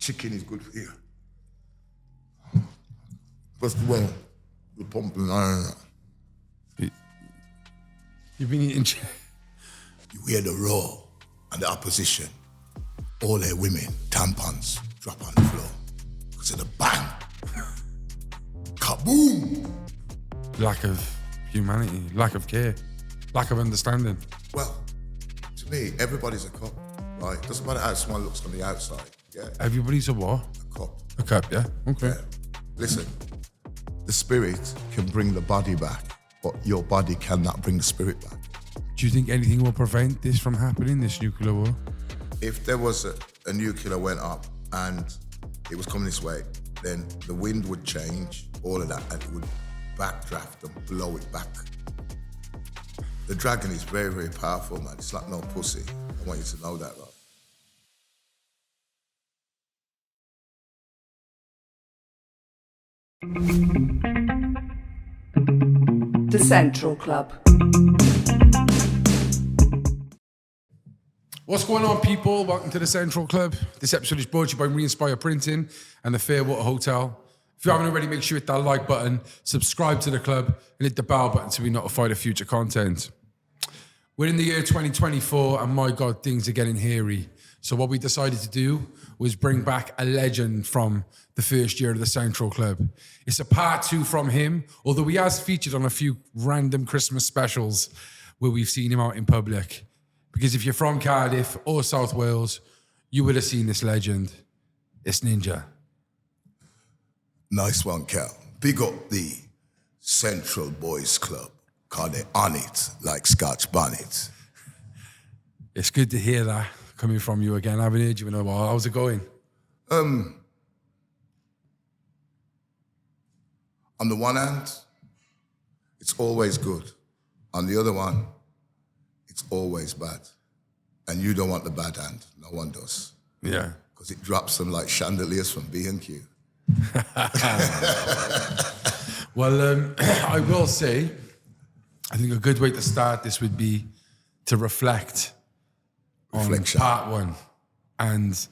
chicken is good for you. First of all, the pumping iron. You've been eating chicken. You hear the roar and the opposition. All their women, tampons, drop on the floor. Because of the bang. Kaboom! Lack of humanity, lack of care, lack of understanding. Well, to me, everybody's a cop, right? Doesn't matter how someone looks on the outside, yeah? Everybody's a what? A cop. A cop, yeah? Okay. Yeah. Listen, the spirit can bring the body back, but your body cannot bring the spirit back. Do you think anything will prevent this from happening, this nuclear war? If there was a nuclear went up and it was coming this way, then the wind would change, all of that, and it would backdraft and blow it back. The dragon is very, very powerful, man. It's like no pussy. I want you to know that, right? The Central Club. What's going on, people? Welcome to the Central Club. This episode is brought to you by Re-Inspire Printing and the Fairwater Hotel. If you haven't already, make sure you hit that like button, subscribe to the club, and hit the bell button to be notified of future content. We're in the year 2024, and my God, things are getting hairy. So what we decided to do was bring back a legend from the first year of the Central Club. It's a part 2 from him, although he has featured on a few random Christmas specials where we've seen him out in public. Because if you're from Cardiff or South Wales, you would have seen this legend. It's Ninjah. Nice one, Cal. Big up the Central Boys Club. Cause they're on it like Scotch bonnets. It's good to hear that coming from you again. I haven't heard you in a while. How's it going? On the one hand, it's always good. On the other one, it's always bad. And you don't want the bad hand. No one does. Yeah. Because it drops them like chandeliers from B&Q. Well, I will say, I think a good way to start this would be to reflect on part 1. And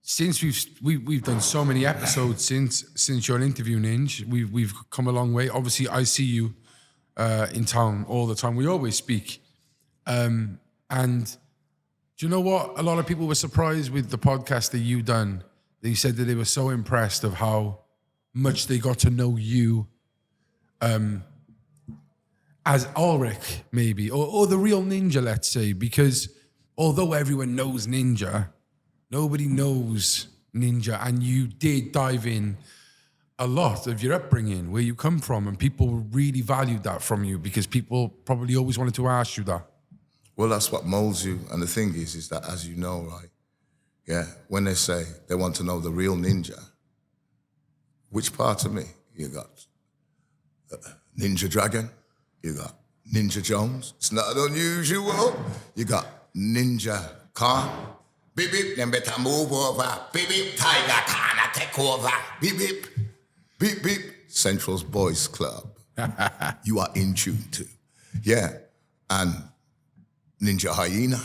since we've done so many episodes since your interview, Ninj, we've come a long way. Obviously, I see you in town all the time. We always speak. And do you know what? A lot of people were surprised with the podcast that you done. They said that they were so impressed of how much they got to know you as Ulrich, maybe, or the real Ninjah, let's say, because although everyone knows Ninjah, nobody knows Ninjah, and you did dive in a lot of your upbringing, where you come from, and people really valued that from you because people probably always wanted to ask you that. Well, that's what molds you. And the thing is that, as you know, right, yeah, when they say they want to know the real Ninjah, which part of me? You got Ninja Dragon, you got Ninja Jones. It's not unusual. You got Ninja Khan. Beep, beep, then better move over. Beep, beep, Tiger Khan, take over. Beep, beep, beep, beep. Central's Boys Club. You are in tune to. Yeah, and Ninja Hyena,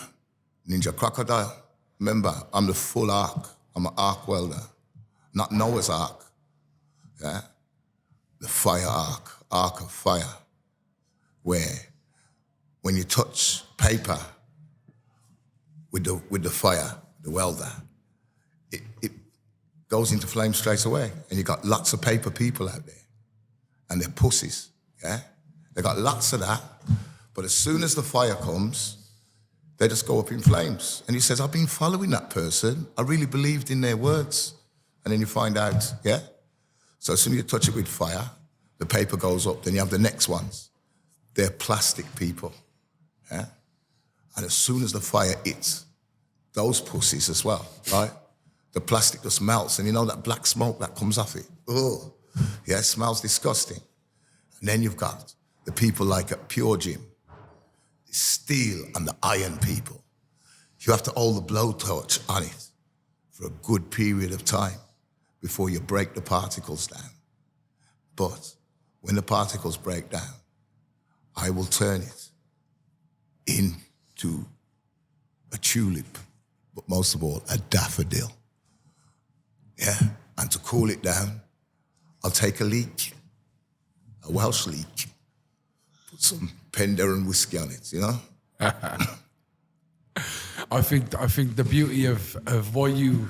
Ninja Crocodile. Remember, I'm the full arc. I'm an arc welder, not Noah's Ark. Yeah, the fire arc of fire, where when you touch paper with the fire, the welder, it goes into flame straight away, and you got lots of paper people out there, and they're pussies. Yeah, they got lots of that, but as soon as the fire comes, they just go up in flames. And he says, I've been following that person. I really believed in their words. And then you find out, yeah? So as soon as you touch it with fire, the paper goes up. Then you have the next ones. They're plastic people, yeah? And as soon as the fire hits, those pussies as well, right? The plastic just melts. And you know that black smoke that comes off it? Oh, yeah, it smells disgusting. And then you've got the people like at Pure Gym, steel and the iron people. You have to hold the blowtorch on it for a good period of time before you break the particles down. But when the particles break down, I will turn it into a tulip, but most of all, a daffodil. cool it down, I'll take a leek, a Welsh leek, put some Penderyn whiskey on it, you know? I think the beauty of what you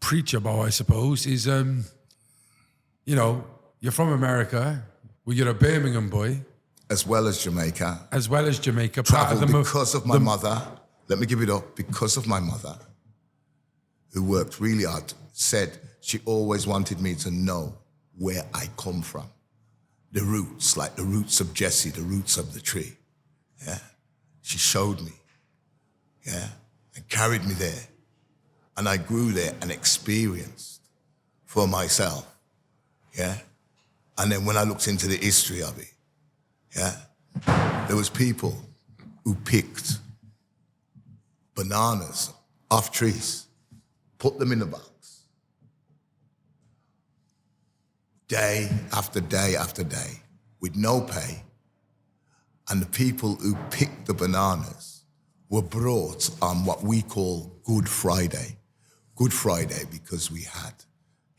preach about, I suppose, is you know, you're from America, well, you're a Birmingham boy. As well as Jamaica. As well as Jamaica. Traveled because of my mother. Let me give it up. Because of my mother, who worked really hard, said she always wanted me to know where I come from. The roots, like the roots of Jesse, the roots of the tree. Yeah. She showed me. Yeah. And carried me there. And I grew there and experienced for myself. Yeah. And then when I looked into the history of it, yeah, there was people who picked bananas off trees, put them in a box, day after day after day, with no pay. And the people who picked the bananas were brought on what we call Good Friday. Good Friday because we had,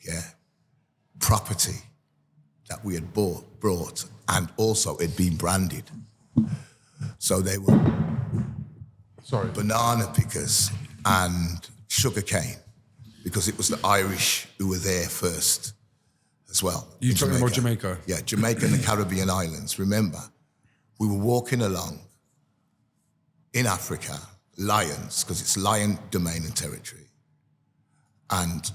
yeah, property that we had brought, and also it had been branded. So they were banana pickers and sugarcane, because it was the Irish who were there first as well. You're talking about Jamaica? Yeah, Jamaica and the Caribbean islands. Remember, we were walking along in Africa, lions, because it's lion domain and territory. And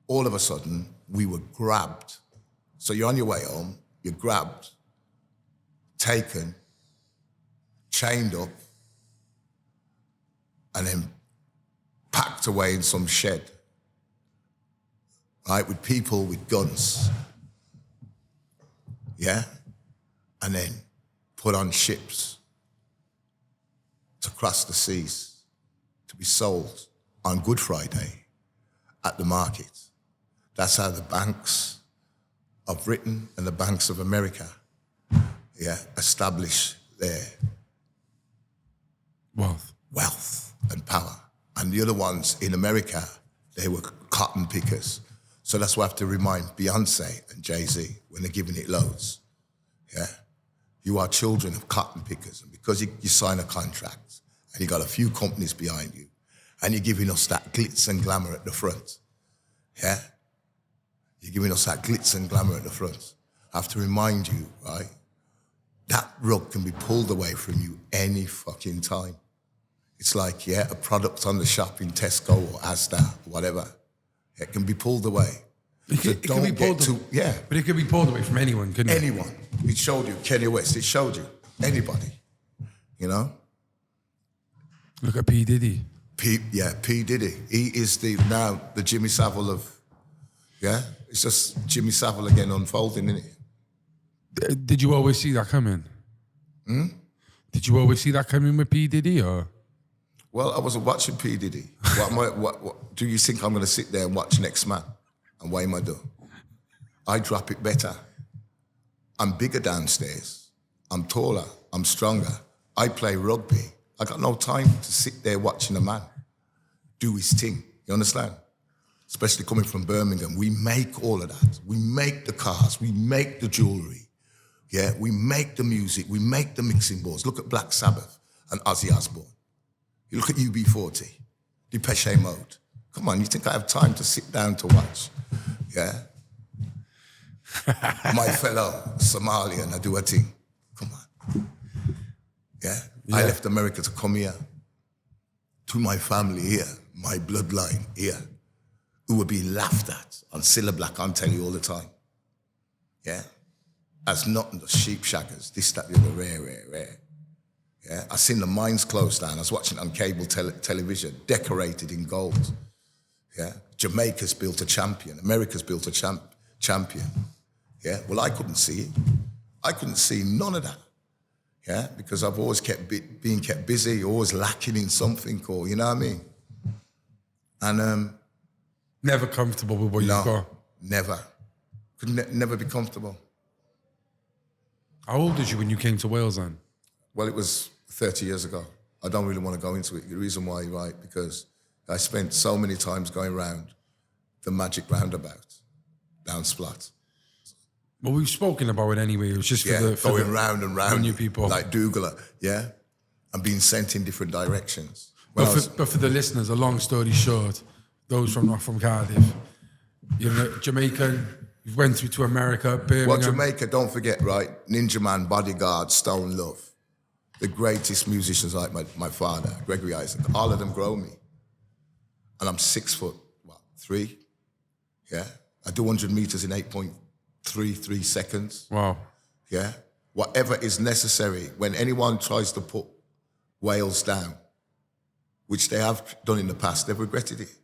all of a sudden, we were grabbed. So you're on your way home, you're grabbed, taken, chained up, and then packed away in some shed, right, with people with guns, yeah? And then put on ships to cross the seas, to be sold on Good Friday at the market. That's how the banks of Britain and the banks of America, yeah, establish their wealth and power. And the other ones in America, they were cotton pickers. So that's why I have to remind Beyonce and Jay-Z when they're giving it loads. Yeah, you are children of cotton pickers, and because you sign a contract and you got a few companies behind you, and you're giving us that glitz and glamour at the front, yeah. You're giving us that glitz and glamour at the front. I have to remind you, right? That rug can be pulled away from you any fucking time. It's like, yeah, a product on the shop in Tesco or Asda, whatever. It can be pulled away. It can be pulled away. Yeah. But it could be pulled away from anyone, couldn't it? Anyone. It showed you, Kanye West, it showed you. Anybody. You know? Look at P. Diddy. P. Diddy. He is now the Jimmy Savile of, yeah? It's just Jimmy Savile again unfolding, isn't it? Did you always see that coming? Did you always see that coming with P. Diddy, or? Well, I wasn't watching P. Diddy. What do you think I'm going to sit there and watch Next Man? And what am I do? I drop it better. I'm bigger downstairs. I'm taller. I'm stronger. I play rugby. I got no time to sit there watching a man do his thing. You understand? Especially coming from Birmingham. We make all of that. We make the cars. We make the jewelry. Yeah, we make the music. We make the mixing boards. Look at Black Sabbath and Ozzy Osbourne. You look at UB40, Depeche Mode. Come on, you think I have time to sit down to watch? Yeah? My fellow Somalian, I do a thing. Come on. Yeah? I left America to come here, to my family here, my bloodline here, who were being laughed at on Cilla Black, I'm telling you all the time. Yeah? As nothing, the sheep shaggers, this, that, the other, rare. Yeah, I seen the mines closed down. I was watching it on cable television, decorated in gold. Yeah, Jamaica's built a champion. America's built a champion. Yeah, well, I couldn't see it. I couldn't see none of that. Yeah, because I've always being kept busy, always lacking in something, or you know what I mean. And never comfortable with what you've got. Never. Could never be comfortable. How old was you when you came to Wales then? Well, it was 30 years ago. I don't really want to go into it. The reason why, right, because I spent so many times going around the magic roundabout down Splat. Well, we've spoken about it anyway. It was just for the going round and round, new people, like Douglas, and being sent in different directions. But for the listeners, a long story short, those not from Cardiff, you're Jamaican. You went through to America, Birmingham. Well, Jamaica, don't forget, right? Ninja Man, Bodyguard, Stone Love, the greatest musicians like my father, Gregory Isaac. All of them grow me, and I'm 6'3". Yeah, I do 100 meters in 8.33 seconds. Wow. Yeah, whatever is necessary. When anyone tries to put Wales down, which they have done in the past, they've regretted it.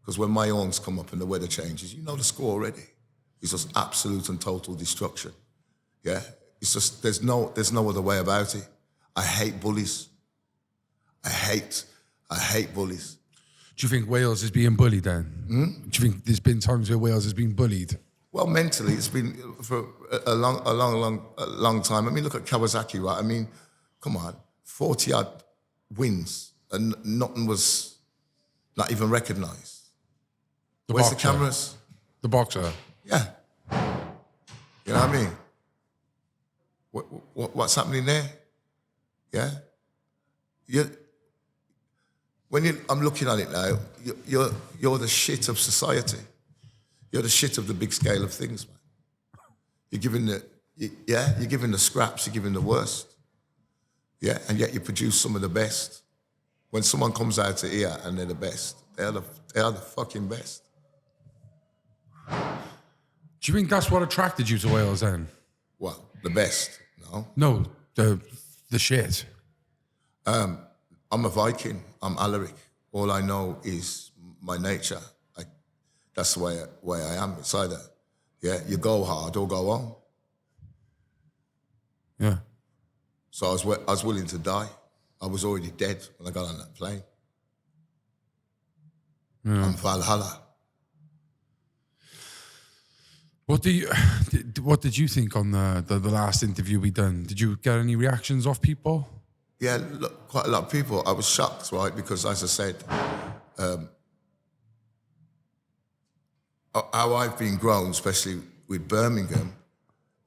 Because when my horns come up and the weather changes, you know the score already. It's just absolute and total destruction. Yeah, it's just there's no other way about it. I hate bullies. I hate bullies. Do you think Wales is being bullied then? Do you think there's been times where Wales has been bullied? Well, mentally, it's been for a long time. I mean, look at Kawasaki, right? I mean, come on, 40-odd wins and nothing was not even recognised. Where's the cameras? The boxer. Yeah. You know what I mean? What's happening there? Yeah? I'm looking at it now, you're the shit of society. You're the shit of the big scale of things, man. You're giving the scraps, you're giving the worst. Yeah, and yet you produce some of the best. When someone comes out to here and they're the best, they are the fucking best. Do you think that's what attracted you to Wales then? What? The best? No. No, the shit. I'm a Viking. I'm Alaric. All I know is my nature. That's the way I am. It's either, you go hard or go home. Yeah. So I was willing to die. I was already dead when I got on that plane. Yeah. I'm Valhalla. What did you think on the last interview we done? Did you get any reactions off people? Yeah, look, quite a lot of people. I was shocked, right? Because as I said, how I've been grown, especially with Birmingham,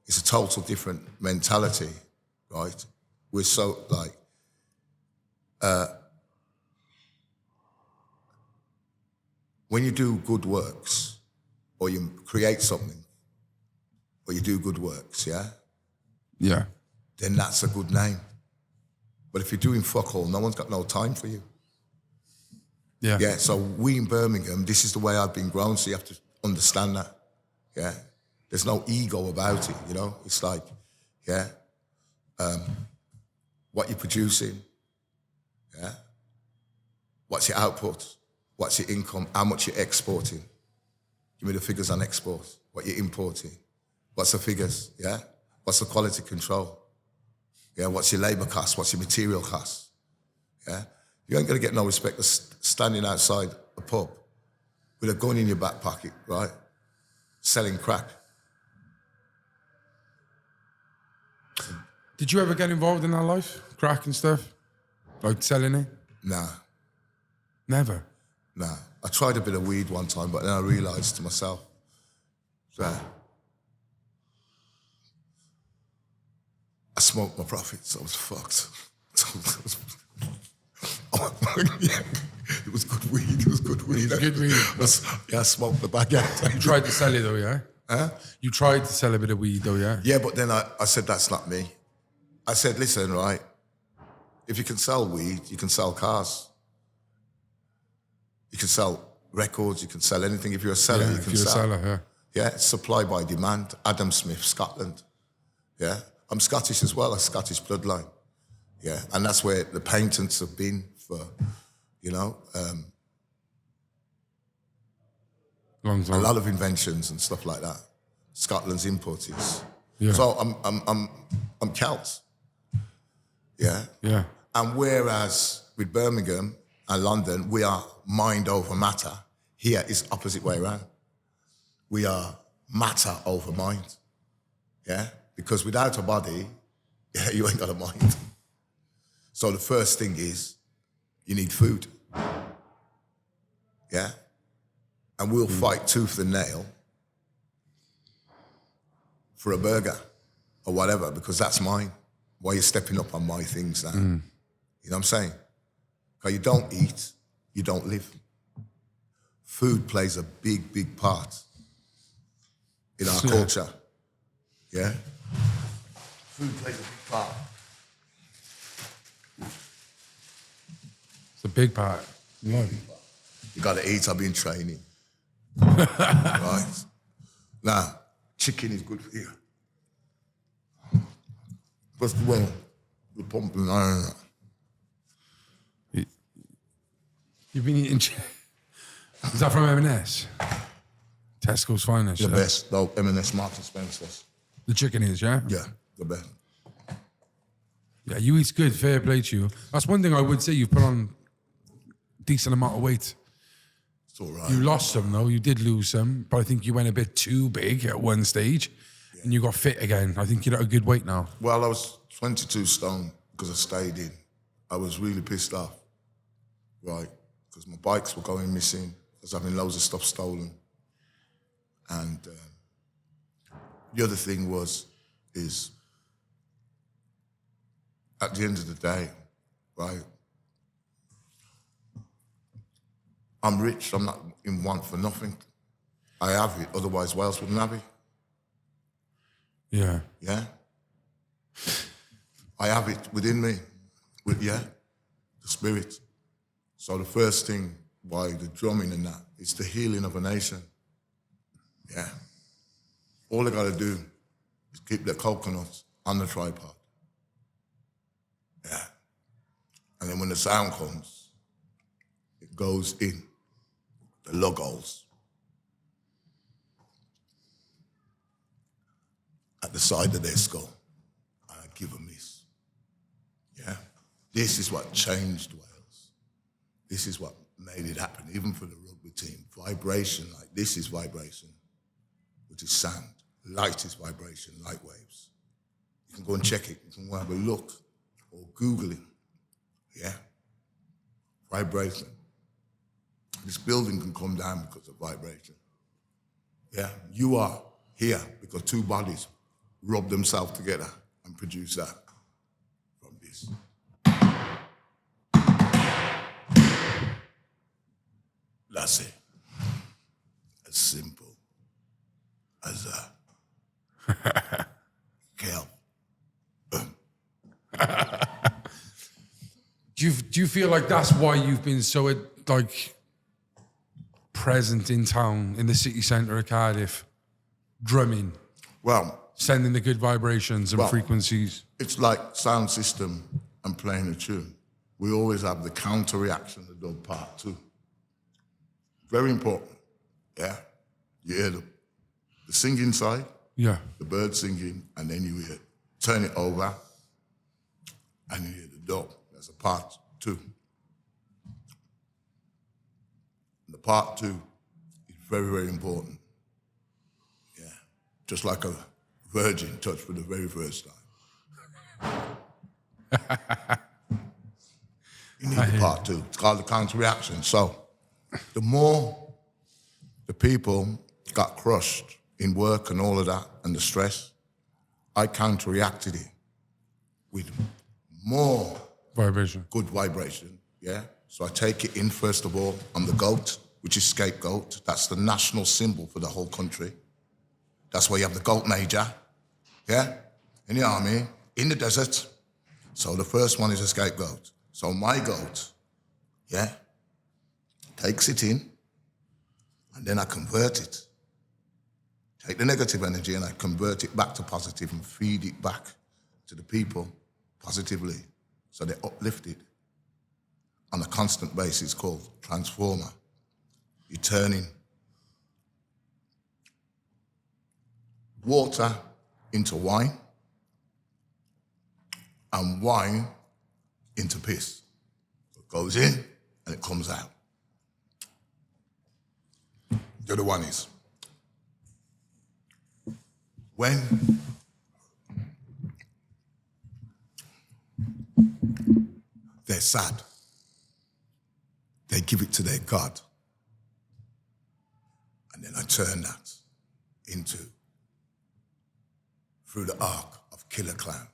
it's a total different mentality, right? We're so like, when you do good works, or you create something, or you do good works, yeah, then that's a good name. But if you're doing fuck all, no one's got no time for you. Yeah. Yeah, so we in Birmingham, this is the way I've been grown, so you have to understand that. Yeah. There's no ego about it, you know? It's like, what you're producing, what's your output, what's your income, how much you're exporting. Give me the figures on export, what you're importing. What's the figures, What's the quality control? Yeah, what's your labour cost? What's your material cost? Yeah, you ain't gonna get no respect for standing outside a pub with a gun in your back pocket, right? Selling crack. Did you ever get involved in that life? Crack and stuff? Like selling it? Nah. Never? Nah. I tried a bit of weed one time, but then I realised to myself, I smoked my profits. I was fucked. It was good weed. It was good weed. Good weed. I smoked the back out. You tried to sell it though, yeah? Huh? You tried to sell a bit of weed though, yeah? Yeah, but then I said, that's not me. I said, listen, right, if you can sell weed, you can sell cars. You can sell records, you can sell anything. If you're a seller, you can sell. If you're a seller, Yeah, it's supply by demand. Adam Smith, Scotland. Yeah, I'm Scottish as well, a Scottish bloodline. Yeah, and that's where the patents have been for, long time. a lot of inventions and stuff like that. Scotland's import is. Yeah. So I'm Celt. Yeah. Yeah. And whereas with Birmingham and London, we are mind over matter, here is opposite way around. We are matter over mind. Yeah? Because without a body, you ain't got a mind. So the first thing is, you need food. Yeah? and we'll fight tooth and nail for a burger or whatever, because that's mine. Why are you stepping up on my things now? You know what I'm saying? Because you don't eat, you don't live. Food plays a big, big part in our culture. Yeah? Food plays a big part. It's a big part. You got to eat. I've been training. Right? Now, chicken is good for you. First of all, the pumping iron. You've been eating Is that from M&S? Tesco's finest. The best, though, M&S Marks & Spencer's. The chicken is, yeah? Yeah, the best. Yeah, you eat good, fair play to you. That's one thing I would say, you've put on a decent amount of weight. It's all right. You lost some though, you did lose some, but I think you went a bit too big at one stage and you got fit again. I think you're at a good weight now. Well, I was 22 stone because I stayed in. I was really pissed off, right? Because my bikes were going missing. I was having loads of stuff stolen. And the other thing is at the end of the day, right? I'm rich, I'm not in want for nothing. I have it, otherwise why else wouldn't I have it? Yeah. Yeah? I have it within me, the spirit. So the first thing, why the drumming and that, it's the healing of a nation. Yeah. All I gotta do is keep the coconuts on the tripod. Yeah. And then when the sound comes, it goes in the logos at the side of their skull. And I give them this. Yeah. This is what changed Wales. This is what made it happen, even for the rugby team. Vibration, like this is vibration, which is sound. Light is vibration, light waves. You can go and check it. You can go have a look or Google it. Yeah? Vibration. This building can come down because of vibration. Yeah? You are here because two bodies rub themselves together and produce that from this. That's it. As simple as that. Kel. Do you feel like that's why you've been so present in town, in the city centre of Cardiff, drumming, Well, sending the good vibrations and frequencies? it's like sound system and playing a tune. We always have the counter reaction, the dub part too. Very important. Yeah? You hear the singing side, Yeah. the bird singing, and then you hear turn it over, and you hear the dub. That's a part two. And the part two is very, very important. Yeah. Just like a virgin touched for the very first time. You need the part two. It's called the counter reaction. So the more the people got crushed in work and all of that and the stress, I counter-reacted it with more Vibration. good vibration, yeah? So I take it in, first of all, on the goat, which is scapegoat. That's the national symbol for the whole country. That's why you have the goat major, yeah? In the army, in the desert. So the first one is a scapegoat. So my goat, yeah, takes it in, and then I convert it. Take the negative energy and I convert it back to positive and feed it back to the people positively. So they're uplifted on a constant basis called transformer. You're turning water into wine and wine into piss. It goes in and it comes out. The other one is when they're sad, they give it to their God. turn that into, through the arc of Killer Clown.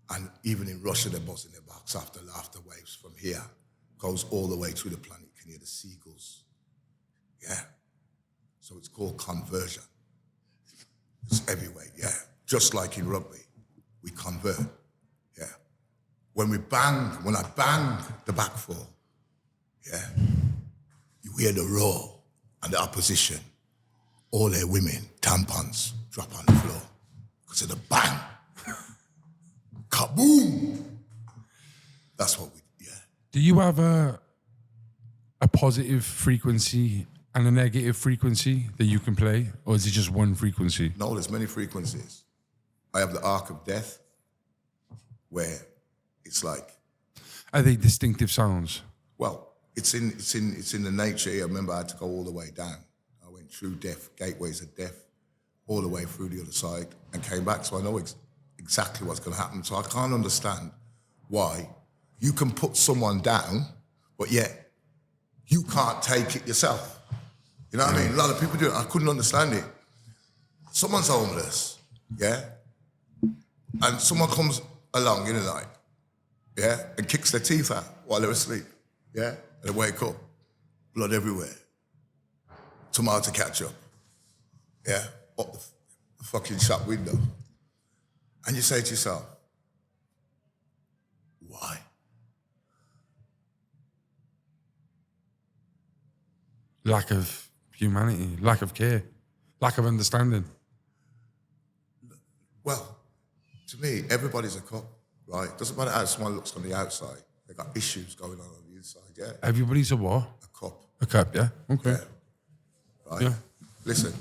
And even in Russia, they're buzzing their backs after laughter waves from here, goes all the way through the planet. You can hear the seagulls. Yeah. So it's called conversion. It's everywhere, yeah. Just like in rugby, we convert, yeah. When I bang the back four, yeah, you hear the roar and the opposition, all their women, tampons, drop on the floor because of the bang. Kaboom! That's what we, yeah. Do you have a positive frequency and a negative frequency that you can play? Or is it just one frequency? No, there's many frequencies. I have the arc of death, where it's like, Are they distinctive sounds? well, it's in the nature here. I remember I had to go all the way down. I went through death, gateways of death, all the way through the other side and came back. So I know exactly what's going to happen. So I can't understand why you can put someone down, but yet you can't take it yourself. You know what I mean? A lot of people do it. I couldn't understand it. Someone's homeless, yeah? And someone comes along in the night, yeah, and kicks their teeth out while they're asleep, yeah? And they wake up, blood everywhere, tomato ketchup, yeah, up the fucking shop window. And you say to yourself, why? Lack of humanity, lack of care, lack of understanding. Well, to me, everybody's a cop, right? Doesn't matter how someone looks on the outside. They got issues going on the inside, yeah? Everybody's a what? A cop. A cop, yeah? Okay. Yeah. Right? Yeah. Listen,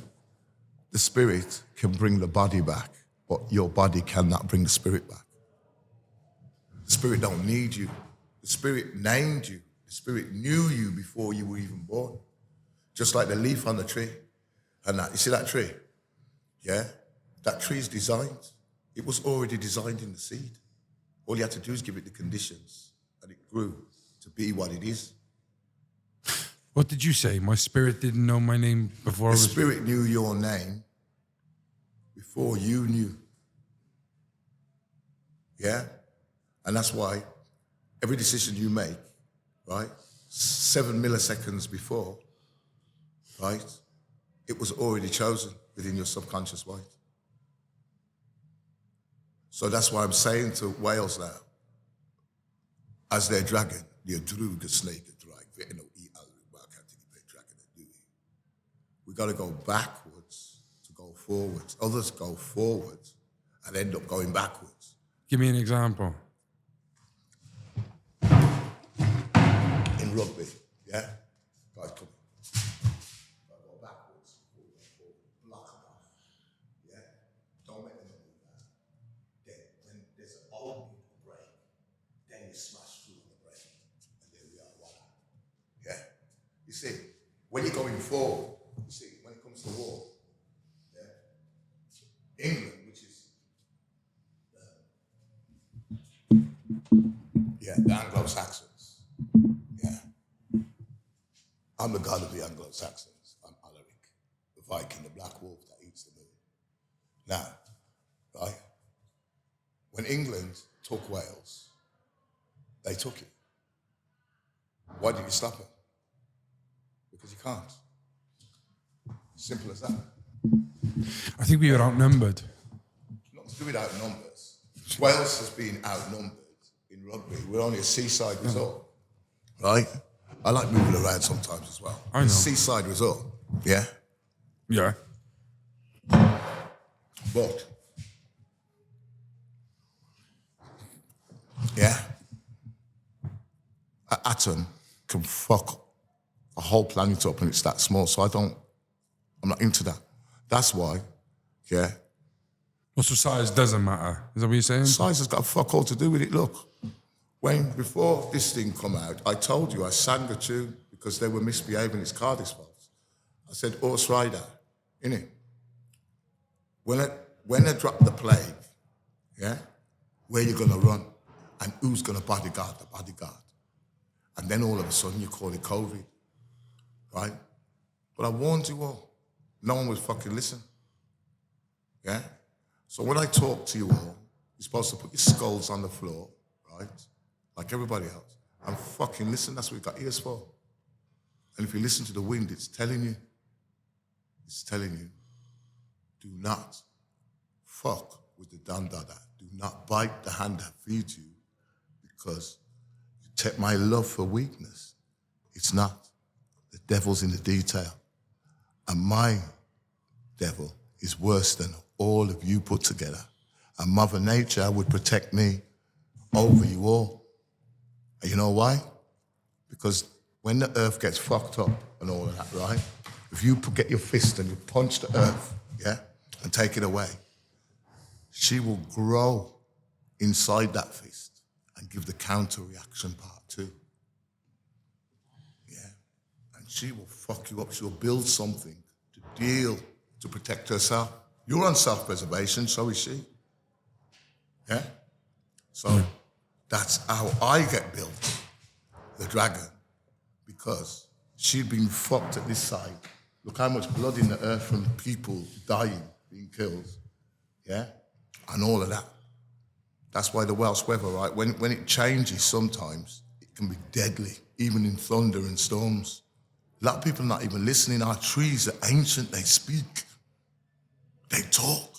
the spirit can bring the body back, but your body cannot bring the spirit back. The spirit don't need you. The spirit named you. The spirit knew you before you were even born. Just like the leaf on the tree. And that, you see that tree? Yeah? That tree is designed. It was already designed in the seed. All you had to do is give it the conditions, and it grew to be what it is. What did you say? My spirit didn't know my name before I The was... spirit knew your name before you knew. Yeah? And that's why every decision you make, right, 7 milliseconds before, right, it was already chosen within your subconscious mind. So that's why I'm saying to Wales now, as their dragon, the druga snake, we got to go backwards to go forwards. Others go forwards and end up going backwards. Give me an example. In rugby, yeah? Guys, come on. Gotta go backwards, block them off, yeah? Don't make them move that. Then, when there's an opening break, then you smash through the break, and there we are, voila. Yeah? You see, when you're going forward, you see, when it comes to war, yeah? England, which is, the Anglo-Saxons, yeah? I'm the god of the Anglo-Saxons. I'm Alaric, the Viking, the black wolf that eats the moon. Now, right? When England took Wales, they took it. Why did you stop it? Because you can't. Simple as that. I think we were outnumbered. Not to do with outnumbers. Wales has been outnumbered in rugby. We're only a seaside resort, right? I like moving around sometimes as well. I know. Seaside resort, yeah? Yeah. But, yeah, an atom can fuck a whole planet up and it's that small, so I'm not into that. That's why, yeah. Well, so size doesn't matter. Is that what you're saying? Size has got fuck all to do with it. Look, before this thing come out, I told you I sang a tune because they were misbehaving. It's Cardiff's fault. I said, horse rider, innit? When I drop the plague, yeah, where you gonna run? And who's gonna bodyguard the bodyguard? And then all of a sudden you call it COVID, right? But I warned you all. No one would fucking listen. Yeah? So when I talk to you all, you're supposed to put your skulls on the floor, right? Like everybody else. And fucking listen, that's what you got ears for. And if you listen to the wind, it's telling you, do not fuck with the dandada. Do not bite the hand that feeds you because you take my love for weakness. It's not. The devil's in the detail. And my devil is worse than all of you put together. And Mother Nature would protect me over you all. And you know why? Because when the earth gets fucked up and all of that, right? If you get your fist and you punch the earth, yeah, and take it away, she will grow inside that fist and give the counter reaction part too. Yeah. And she will fuck you up. She'll build something to deal, to protect herself. You're on self-preservation, so is she. Yeah? So that's how I get built, the dragon, because she'd been fucked at this side. Look how much blood in the earth from people dying, being killed. Yeah? And all of that. That's why the Welsh weather, right? When it changes sometimes, it can be deadly, even in thunder and storms. A lot of people are not even listening. Our trees are ancient, they speak. They talk.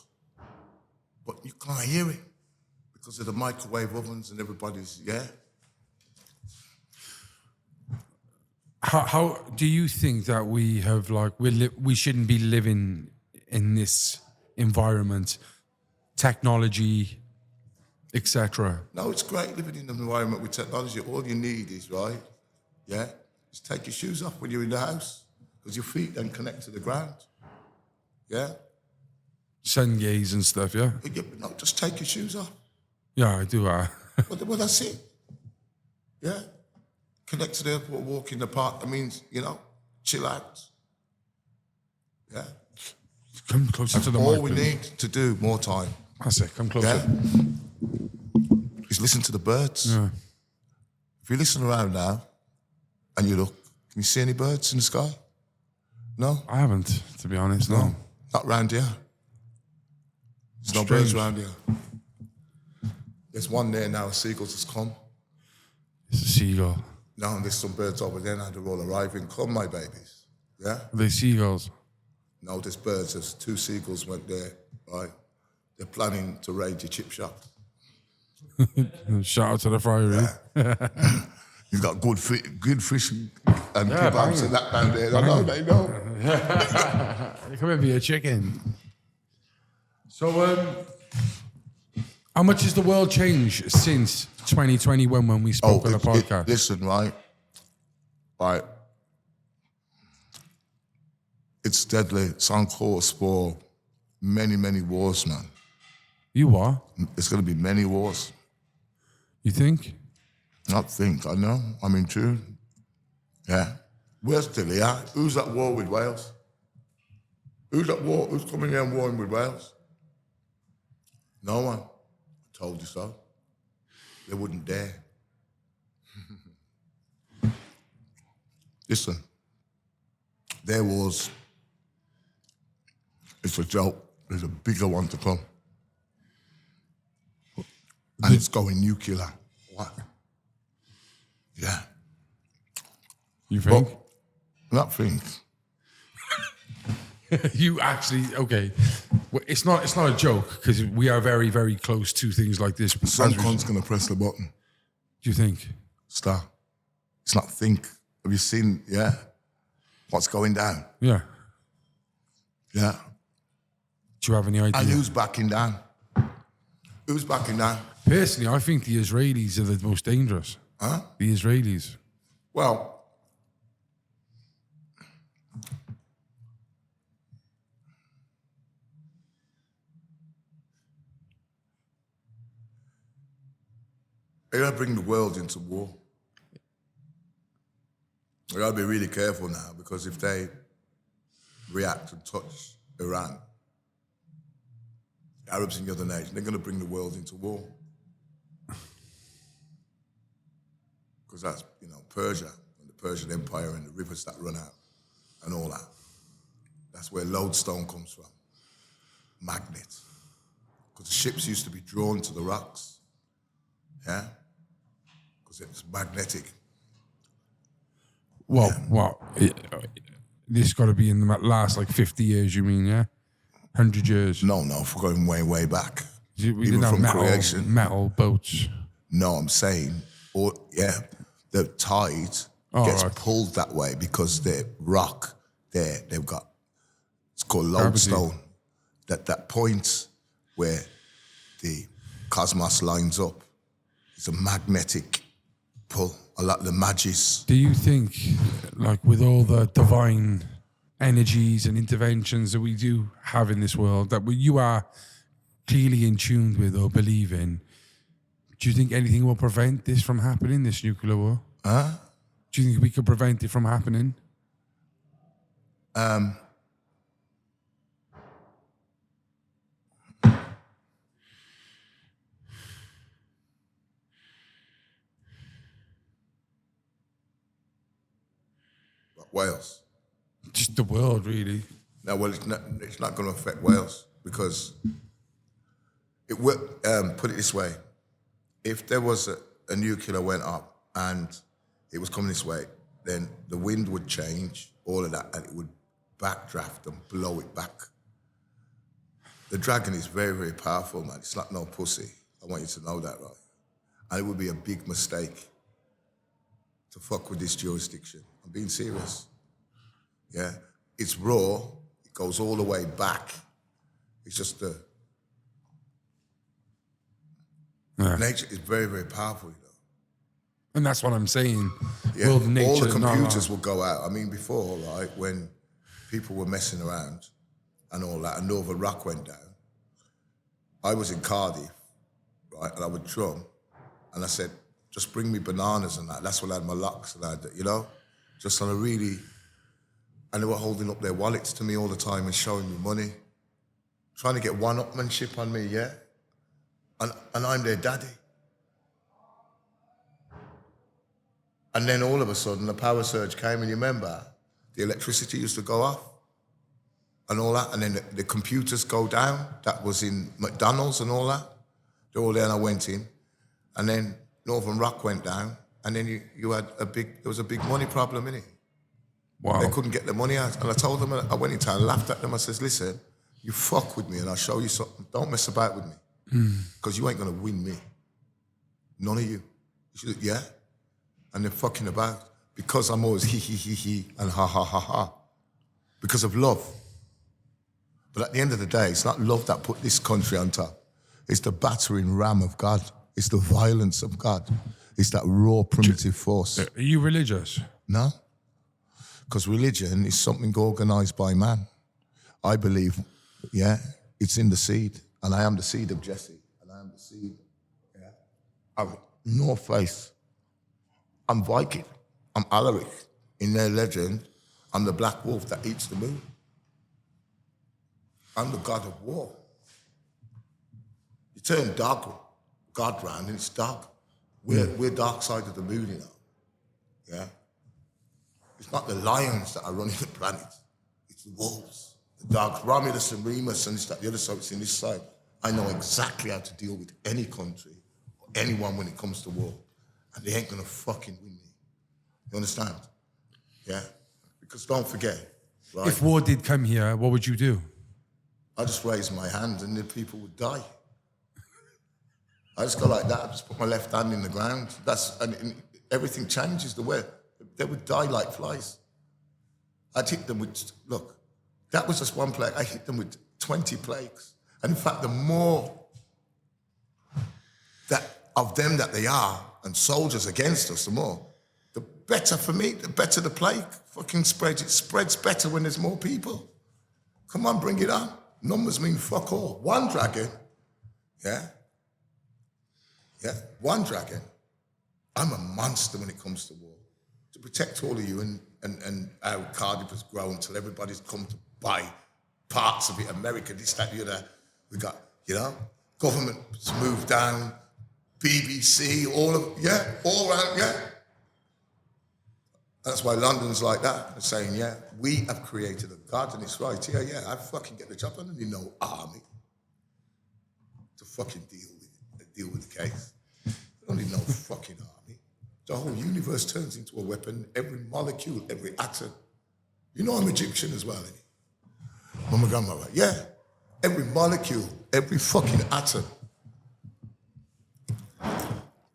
But you can't hear it because of the microwave ovens and everybody's, yeah? How do you think that we have we shouldn't be living in this environment, technology, etc.? No, it's great living in an environment with technology. All you need is, right, yeah, just take your shoes off when you're in the house because your feet then connect to the ground, yeah? Sun gaze and stuff, yeah? No, just take your shoes off. Yeah, I do. Well, that's it. Yeah. Connect to the airport, walk in the park. That means, chill out. Yeah. Come closer to the mic. All we need to do, more time. That's it. Come closer. Yeah. Is listen to the birds. Yeah. If you listen around now and you look, can you see any birds in the sky? No? I haven't, to be honest, no. Not round here. There's no birds around here. There's one there now, a seagull's just come. It's a seagull. No, and there's some birds over there now, they're all arriving. Come, my babies. Yeah? Are they seagulls? No, there's birds. There's 2 seagulls went there, right? They're planning to raid your chip shop. Shout out to the friary. Yeah. You've got good fish and kebabs and that down there. I know, they know. You come and be a chicken. So, how much has the world changed since 2021 when we spoke on the podcast? Listen, right? It's deadly. It's on course for many, many wars, man. You are? It's going to be many wars. You think? Not think, I know. I'm in tune. Yeah. We're still here. Who's at war with Wales? Who's at war? Who's coming here and warring with Wales? No one. I told you so. They wouldn't dare. Listen, there was, it's a joke, there's a bigger one to come. And it's going nuclear. What? Yeah. You think? But, not think. You actually, okay. Well, it's not a joke because we are very, very close to things like this. Some cunt's going to press the button. Do you think? Star. It's not think. Have you seen, what's going down? Yeah. Yeah. Do you have any idea? And who's backing down? Who's backing down? Personally, I think the Israelis are the most dangerous. Huh? The Israelis. Well, they gotta bring the world into war. We gotta be really careful now because if they react and touch Iran, the Arabs and the other nations, they're gonna bring the world into war. Because that's, Persia and the Persian Empire and the rivers that run out and all that. That's where lodestone comes from. Magnet. Because the ships used to be drawn to the rocks. Yeah? Because it's magnetic. Well, this got to be in the last like 50 years, you mean, yeah? 100 years. No, for going way, way back. We Even didn't have from metal, creation. metal boats. No, I'm saying, the tide gets pulled that way because the rock there, they've got, it's called lodestone. That point where the cosmos lines up, it's a magnetic pull. A lot of the magis. Do you think, like with all the divine energies and interventions that we do have in this world, that you are clearly in tune with or believe in, do you think anything will prevent this from happening, this nuclear war? Huh? Do you think we could prevent it from happening? Wales. Just the world, really. No, well, it's not going to affect Wales because it will. Put it this way: if there was a nuclear went up and it was coming this way, then the wind would change, all of that, and it would backdraft and blow it back. The dragon is very, very powerful, man. It's like no pussy. I want you to know that, right? And it would be a big mistake to fuck with this jurisdiction. I'm being serious. Yeah? It's raw. It goes all the way back. It's just nature is very, very powerful, you know. And that's what I'm saying. Yeah. World nature, all the computers will go out. I mean, before, right, when people were messing around and all that, and Northern Rock went down, I was in Cardiff, right, and I would drum, and I said, just bring me bananas and that. That's when I had my locks and I had, you know, just on a really, and they were holding up their wallets to me all the time and showing me money, trying to get one-upmanship on me, yeah? And I'm their daddy. And then all of a sudden, the power surge came, and you remember, the electricity used to go off and all that, and then the computers go down. That was in McDonald's and all that. They're all there, and I went in. And then Northern Rock went down, and then you had there was a big money problem in it. Wow. They couldn't get the money out. And I told them, I went in town, I laughed at them, I says, listen, you fuck with me and I'll show you something. Don't mess about with me. Because you ain't gonna win me. None of you. Yeah? And they're fucking about. Because I'm always he and ha. Because of love. But at the end of the day, it's not love that put this country on top. It's the battering ram of God. It's the violence of God. It's that raw primitive force. Are you religious? No. Because religion is something organised by man. I believe, it's in the seed. And I am the seed of Jesse. And I am the seed, of North Face. I'm Viking. I'm Alaric. In their legend, I'm the black wolf that eats the moon. I'm the god of war. You turn God round and it's dark. We're dark side of the moon, you know. Yeah? It's not the lions that are running the planet. It's the wolves. The dogs, Romulus and Remus and this, that, the other side, it's in this side. I know exactly how to deal with any country or anyone when it comes to war. And they ain't gonna fucking win me. You understand? Yeah? Because don't forget, right? If war did come here, what would you do? I just raise my hand and the people would die. I just go like that, I just put my left hand in the ground. And everything changes the way. They would die like flies. I'd hit them with, look, that was just one plague. I hit them with 20 plagues. And in fact, the more of them that they are, and soldiers against us, the better for me, the better the plague fucking spreads. It spreads better when there's more people. Come on, bring it on. Numbers mean fuck all. One dragon, one dragon. I'm a monster when it comes to war. To protect all of you and how Cardiff has grown until everybody's come to buy parts of it, America, this, that, the other. We got, government's moved down, BBC, all around, That's why London's like that. They're saying, yeah, we have created a God, and it's right. Yeah, I fucking get the job. I don't need no army to fucking deal with the case. I don't need no fucking army. The whole universe turns into a weapon. Every molecule, every atom. You know I'm Egyptian as well, innit? Mama grandmother, yeah. Every molecule, every fucking atom.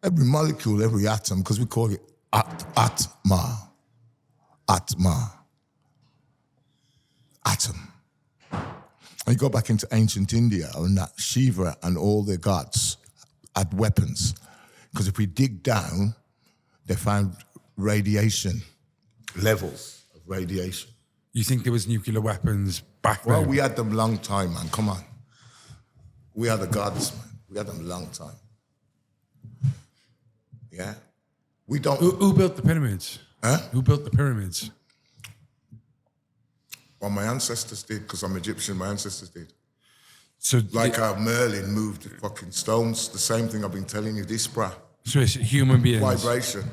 Every molecule, every atom, because we call it Atma. Atma. Atom. And you go back into ancient India and that Shiva and all their gods had weapons. Because if we dig down, they found radiation, levels of radiation. You think there was nuclear weapons back then? Well, we had them long time, man. Come on. We are the gods, man. We had them long time. Yeah? We don't... Who built the pyramids? Huh? Who built the pyramids? Well, my ancestors did, because I'm Egyptian, my ancestors did. So Like how Merlin moved the fucking stones, the same thing I've been telling you, this, bruh. So it's human beings. Vibration.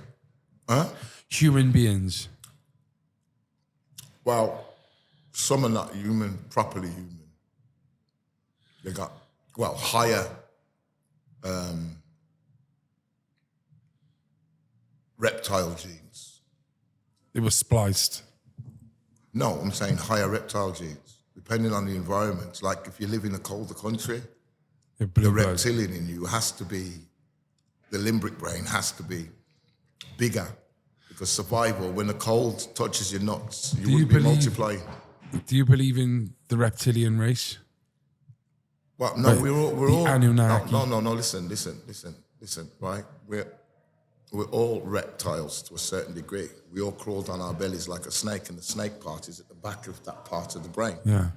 Huh? Human beings. Well, some are not human, properly human. They got, well, higher reptile genes. It was spliced. No, I'm saying higher reptile genes, depending on the environment. Like if you live in a colder country, the reptilian in you has to be, the limbic brain has to be bigger. Because survival, when the cold touches your nuts, you wouldn't be multiplying. Do you believe in the reptilian race? Well, no, we're all Anunnaki. No, listen, right? We're all reptiles to a certain degree. We all crawled on our bellies like a snake, and the snake part is at the back of that part of the brain. Yeah.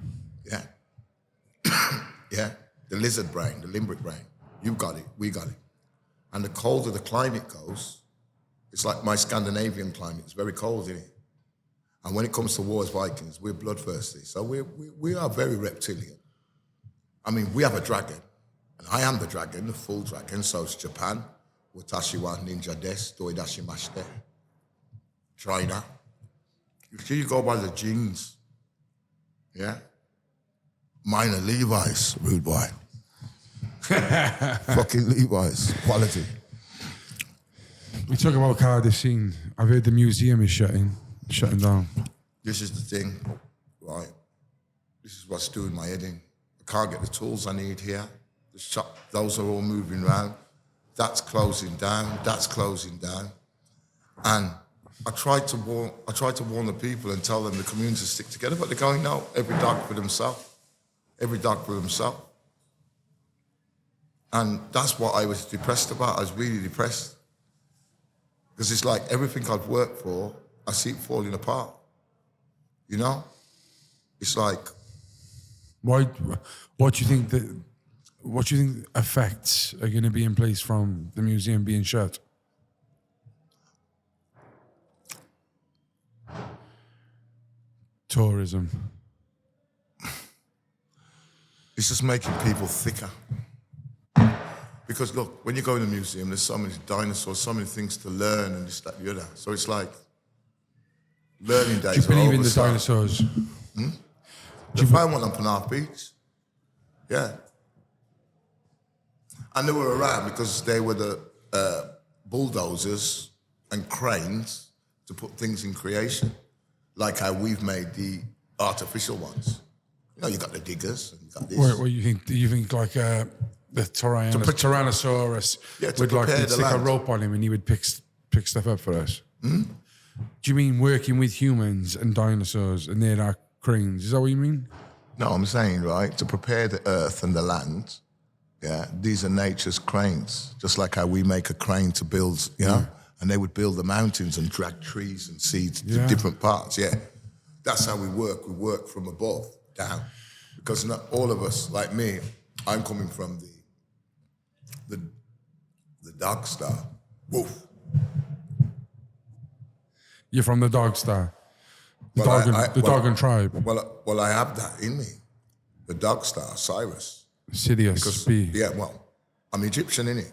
Yeah. Yeah. The lizard brain, the limbic brain. You got it, we got it. And the colder the climate goes, it's like my Scandinavian climate. It's very cold, isn't it? And when it comes to war as Vikings, we're bloodthirsty. So we are very reptilian. I mean, we have a dragon. And I am the dragon, the full dragon. So it's Japan. Watashi wa ninja desu, doidashimashite. China. You go by the genes. Yeah? Mine are Levi's, rude boy. Fucking Levi's. Quality. We talk about Cardiff scene. I've heard the museum is shutting down. This is the thing, right? This is what's doing my head in. I can't get the tools I need here. The shop, those are all moving around. That's closing down. That's closing down. And I tried to warn the people and tell them the communities stick together, but they're going, no, every dog for themselves. Every dog for themselves. And that's what I was depressed about. I was really depressed. Because it's like everything I've worked for, I see it falling apart. You know? It's like... What do you think effects are going to be in place from the museum being shut? Tourism. It's just making people thicker. Because look, when you go in a museum, there's so many dinosaurs, so many things to learn and this, that, the other. So it's like learning days. Do you believe in the over. dinosaurs? They found one on Penarth Beach. Yeah. And they were around because they were the bulldozers and cranes to put things in creation, like how we've made the artificial ones. You know, you got the diggers and you got this. What do you think like the Tyrannosaurus would like we'd stick a rope on him and he would pick stuff up for us? Do you mean working with humans and dinosaurs and they're like cranes? Is that what you mean? No, I'm saying, right, to prepare the earth and the land, yeah, these are nature's cranes, just like how we make a crane to build, you know, and they would build the mountains and drag trees and seeds to different parts, yeah. That's how we work. We work from above down. Because not all of us, like me, I'm coming from the Dark Star. Woof. You're from the Dog Star. The Dogon tribe. Well, I have that in me. The Dog Star, Cyrus. Sidious. Yeah, well, I'm Egyptian, innit?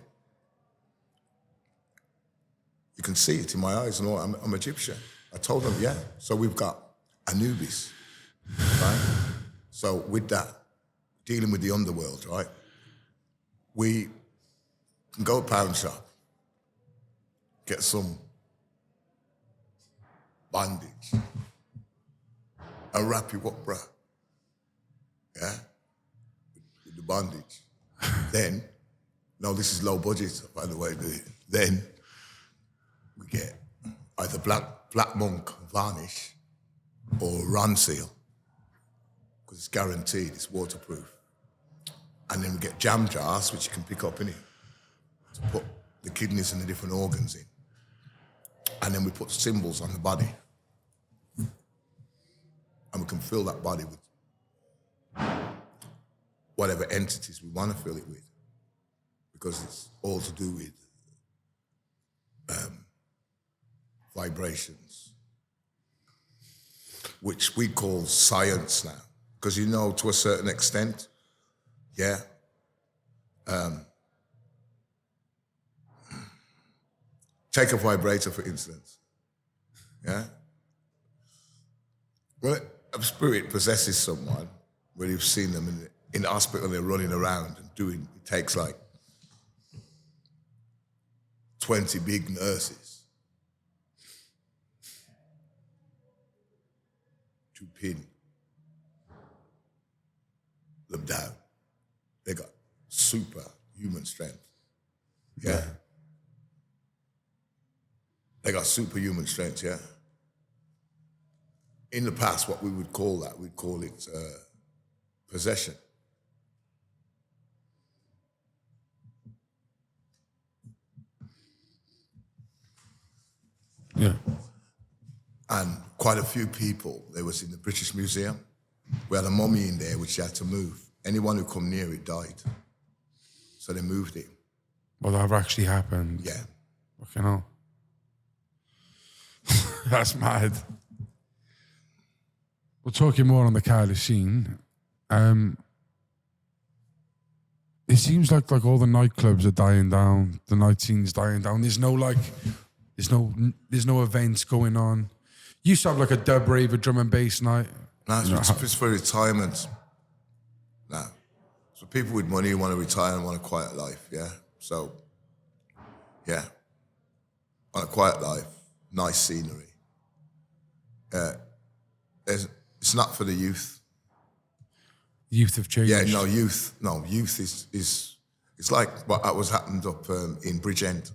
You can see it in my eyes and all. I'm Egyptian. I told them, yeah. So we've got Anubis, right? So with that, dealing with the underworld, right? We can go to pound shop, get some bondage, and wrap you up, bruh. Yeah? With the bondage. Then, no, this is low budget, by the way. Then we get either black monk varnish or Ron seal, because it's guaranteed, it's waterproof. And then we get jam jars, which you can pick up in it, to put the kidneys and the different organs in. And then we put symbols on the body. And we can fill that body with whatever entities we want to fill it with, because it's all to do with vibrations, which we call science now. Because you know, to a certain extent, yeah, take a vibrator, for instance, yeah? Well, a spirit possesses someone, where you've seen them in the hospital, they're running around and doing, it takes like 20 big nurses to pin them down. They got superhuman strength. Yeah. They got superhuman strength, yeah. In the past, what we would call that, we'd call it possession. Yeah. And quite a few people, there was in the British Museum, we had a mummy in there which you had to move. Anyone who come near it died. So they moved it. Well, that actually happened. Yeah. Fucking hell. That's mad. We're talking more on the Cardiff scene. It seems like all the nightclubs are dying down. The night scene's dying down. There's no events going on. You used to have like a dub rave, a drum and bass night. No, it's for retirement. No. So people with money who want to retire and want a quiet life, yeah? So, yeah. Want a quiet life, nice scenery. It's not for the youth. Youth have changed. Yeah, youth is it's like what was happened up in Bridgend.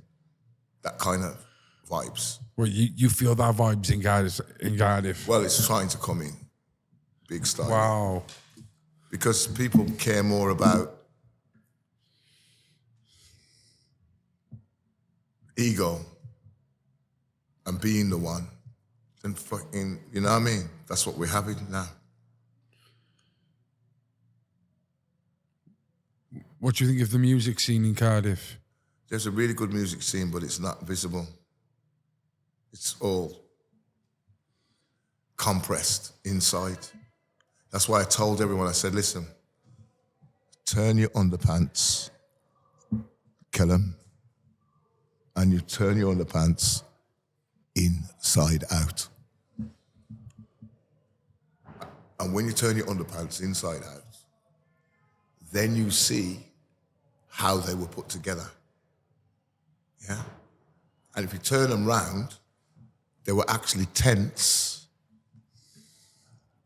That kind of vibes. Well, you feel that vibes in Cardiff? Well, it's trying to come in big style. Wow. Because people care more about ego and being the one than fucking, you know what I mean? That's what we're having now. What do you think of the music scene in Cardiff? There's a really good music scene, but it's not visible. It's all compressed inside. That's why I told everyone, I said, listen, turn your underpants, kill 'em, and you turn your underpants inside out. And when you turn your underpants inside out, then you see how they were put together. Yeah? And if you turn them round, they were actually tents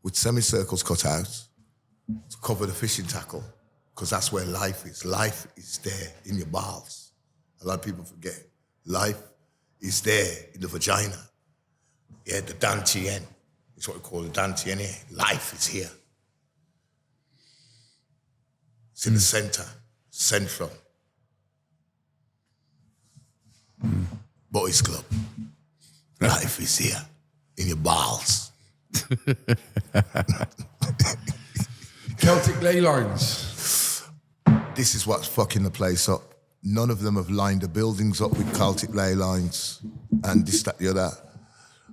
with semicircles cut out to cover the fishing tackle, because that's where life is. Life is there in your balls. A lot of people forget. Life is there in the vagina. Yeah, the dantien. It's what we call the dantien here. Life is here. It's in the center, central. Boys Club. Life is here in your balls. Celtic ley lines. This is what's fucking the place up. None of them have lined the buildings up with Celtic ley lines and this, that, the other.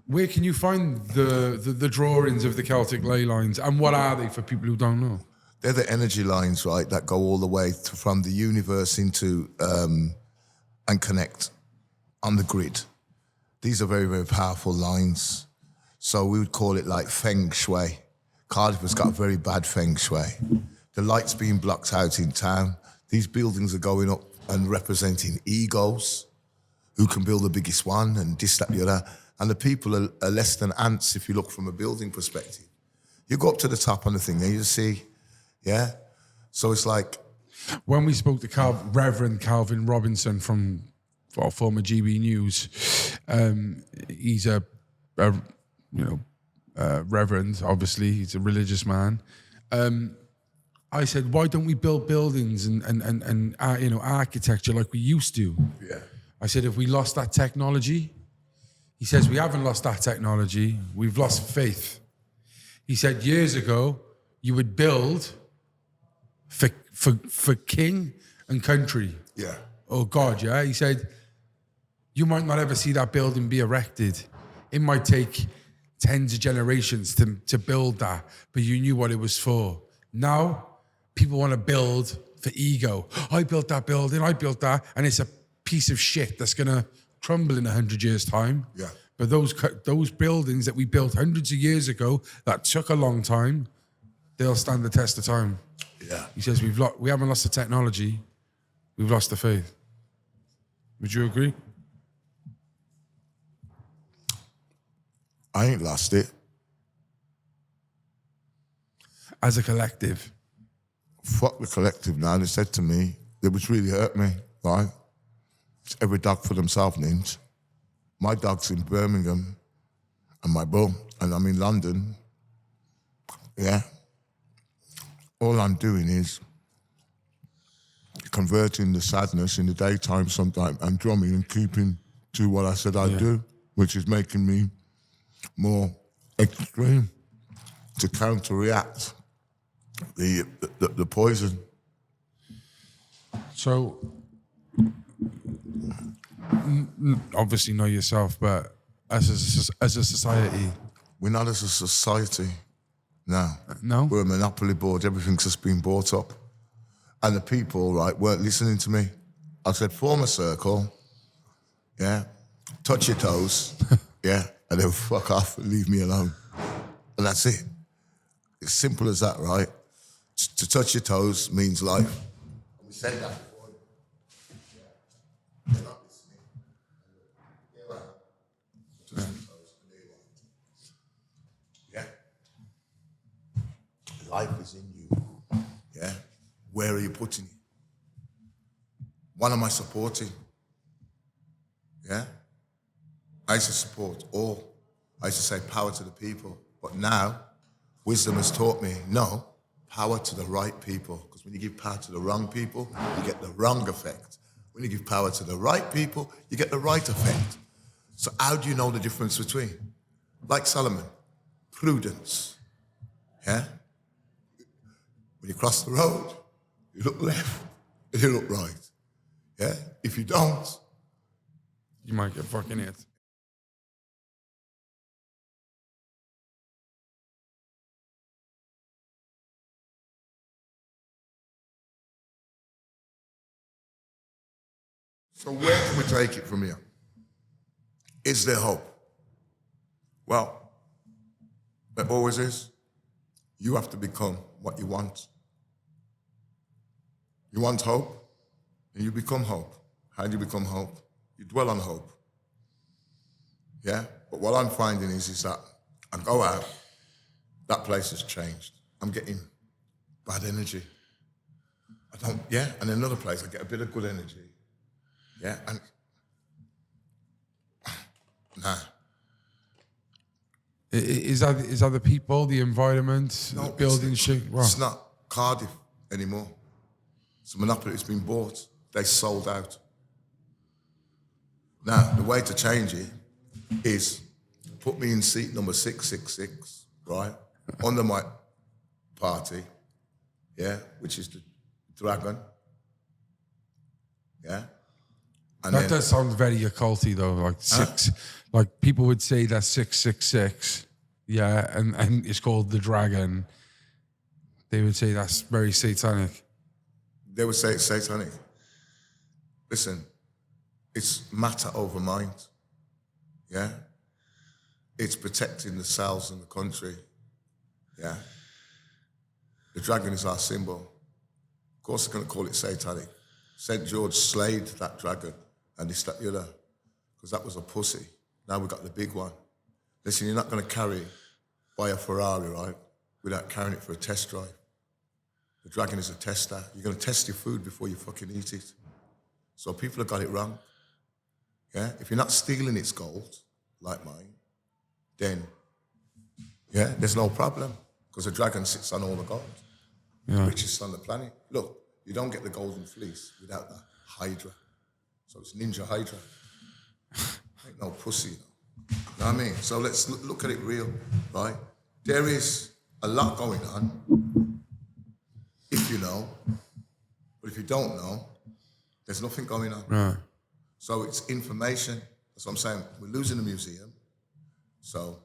Where can you find the drawings of the Celtic ley lines, and what are they for people who don't know? They're the energy lines, right, that go all the way from the universe into and connect on the grid. These are very, very powerful lines. So we would call it like feng shui. Cardiff has got very bad feng shui. The light's being blocked out in town. These buildings are going up and representing egos, who can build the biggest one and this, that, the other. And the people are less than ants if you look from a building perspective. You go up to the top on the thing and you see, yeah? So it's like... When we spoke to Reverend Calvin Robinson from former GB News, he's a reverend, obviously, he's a religious man. I said, why don't we build buildings and architecture like we used to? Yeah. I said, if we lost that technology, he says, we haven't lost that technology, we've lost faith. He said, years ago, you would build for king and country. Yeah. Oh God, yeah. He said, you might not ever see that building be erected. It might take tens of generations to build that, but you knew what it was for. Now, people want to build for ego. I built that building, I built that, and it's a piece of shit that's going to crumble in 100 years' time. Yeah. But those buildings that we built hundreds of years ago that took a long time, they'll stand the test of time. Yeah. He says we haven't lost the technology, we've lost the faith. Would you agree? I ain't lost it. As a collective. Fuck the collective now. They said to me, it was really hurt me, right? It's every dog for themselves, Ninj. My dog's in Birmingham and my bull, and I'm in London. Yeah. All I'm doing is converting the sadness in the daytime sometimes and drumming and keeping to what I said I'd do, which is making me more extreme to counteract the poison. So, obviously know yourself, but as a society... We're not as a society now. No? We're a monopoly board. Everything's just been bought up. And the people, right, weren't listening to me. I said, form a circle, yeah, touch your toes, yeah, and then fuck off and leave me alone. And that's it. It's simple as that, right? To touch your toes means life. We said that before. Yeah. They're not listening. Here I am. Touch your toes. Yeah. Life is in you. Yeah. Where are you putting it? What am I supporting? Yeah? I used to support all. I used to say power to the people. But now, wisdom has taught me, no, power to the right people. Because when you give power to the wrong people, you get the wrong effect. When you give power to the right people, you get the right effect. So how do you know the difference between? Like Solomon, prudence. Yeah? When you cross the road, you look left and you look right. Yeah? If you don't, You might get fucking hit. so where can we take it from here? Is there hope? Well, there always is. You have to become what you want. You want hope, and you become hope. How do you become hope? You dwell on hope. Yeah? But what I'm finding is that I go out, that place has changed. I'm getting bad energy. And in another place, I get a bit of good energy. Yeah, and nah. Is that the people, the environment, No, the building shit? Wow. It's not Cardiff anymore. It's a monopoly. It's been bought. They sold out. Now, the way to change it is put me in seat number 666, right? Under my party, yeah, which is the dragon. Yeah. And That does sound very occulty though, like six. Like people would say that's 666, yeah, and it's called the dragon. They would say that's very satanic. They would say it's satanic. Listen, it's matter over mind. Yeah? it's protecting the cells in the country. Yeah. The dragon is our symbol. Of course, they're going to call it satanic. St. George slayed that dragon and this, that, the other, because that was a pussy. Now we've got the big one. Listen, you're not going to buy a Ferrari, right, without carrying it for a test drive. The dragon is a tester. You're going to test your food before you fucking eat it. So people have got it wrong. Yeah? If you're not stealing its gold, like mine, then, yeah, there's no problem, because the dragon sits on all the gold. Yeah. Richest on the planet. Look, you don't get the golden fleece without the Hydra. So it's Ninja Hydra. Ain't no pussy, you know what I mean? So let's look at it real, right? There is a lot going on, if you know. But if you don't know, there's nothing going on. Right. So it's information. That's what I'm saying. We're losing the museum. So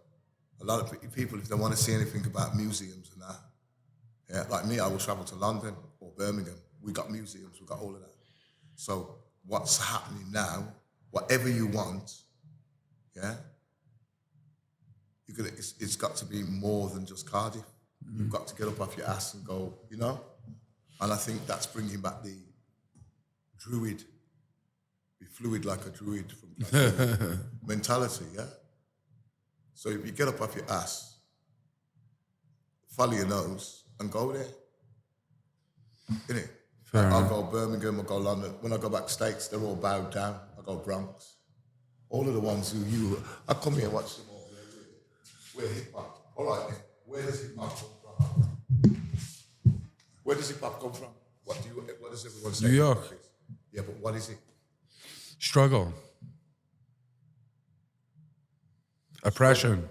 a lot of people, if they want to see anything about museums and that, yeah, like me, I will travel to London or Birmingham. We got museums, we got all of that. So what's happening now, whatever you want, yeah, it's got to be more than just Cardiff. Mm-hmm. You've got to get up off your ass and go, you know? And I think that's bringing back the druid, be fluid like a druid from mentality, yeah? So if you get up off your ass, follow your nose and go there, innit? I'll go Birmingham, I'll go London. When I go back States, they're all bowed down. I go Bronx. All of the ones who I come here and watch them all. Where hip hop. All right, then. Where does hip hop come from? Where does hip hop come from? What does everyone say? New York. Yeah, but what is it? Struggle. Oppression.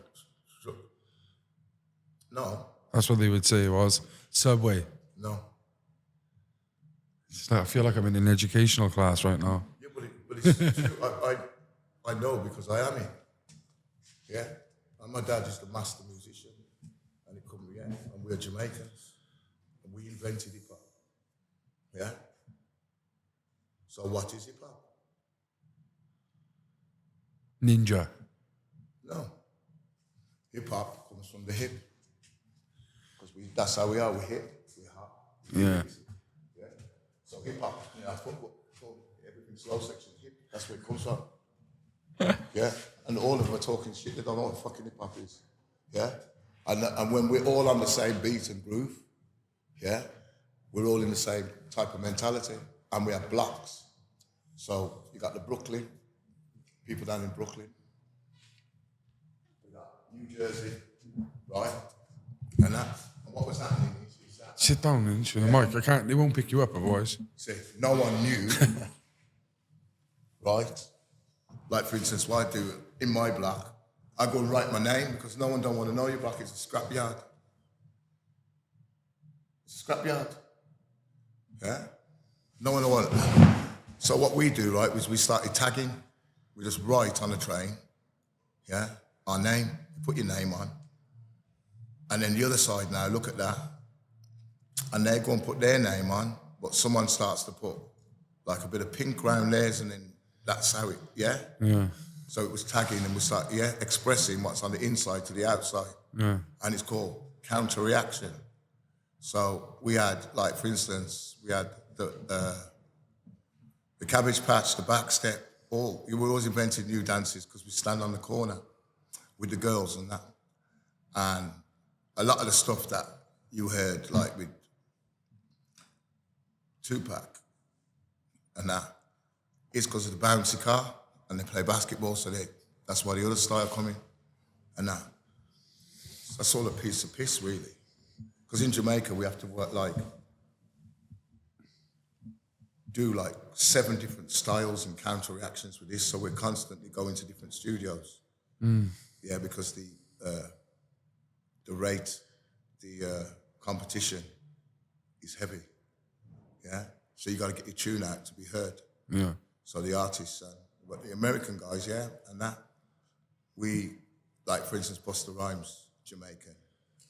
No. That's what they would say it was. Subway. No. It's like, I feel like I'm in an educational class right now. Yeah, but it's true. I know because I am it. Yeah? And my dad is the master musician. And he come, yeah? And we're Jamaicans. And we invented hip hop. Yeah? So what is hip hop? Ninja. No. Hip hop comes from the hip. Because that's how we are. We're hip. We're hot. Yeah. Yeah. So hip hop, you know, that's what everything slow section hip. That's where it comes from. Yeah. And all of them are talking shit. They don't know what fucking hip hop is. Yeah. And when we're all on the same beat and groove, yeah, we're all in the same type of mentality. And we have blocks. So you got the Brooklyn, people down in Brooklyn. We got New Jersey, right? And what was happening is that... Sit down and the mic. I can't, they won't pick you up otherwise. See, no one knew, right? Like, for instance, what I do in my block, I go and write my name because no one don't want to know your block. It's a scrapyard. It's a scrapyard. Yeah? No one want it. So what we do, right, was we started tagging. We just write on a train, yeah, our name, you put your name on. And then the other side now, look at that. And they go and put their name on, but someone starts to put like a bit of pink around theirs, and then that's how it, yeah? Yeah. So it was tagging, and we start, yeah, expressing what's on the inside to the outside. Yeah. And it's called counter-reaction. So we had, like, for instance, we had the cabbage patch, the back step, we were always inventing new dances because we stand on the corner with the girls and that. And a lot of the stuff that you heard, like with Tupac and that, is because of the bouncy car and they play basketball, so that's why the other style coming and that. That's all a piece of piss, really. Because in Jamaica, we have to work do 7 different styles and counter reactions with this, so we're constantly going to different studios. Mm. Yeah, because the rate, the competition is heavy. Yeah, so you got to get your tune out to be heard. Yeah. So the artists, but the American guys, yeah, and that we, like for instance, Busta Rhymes, Jamaican,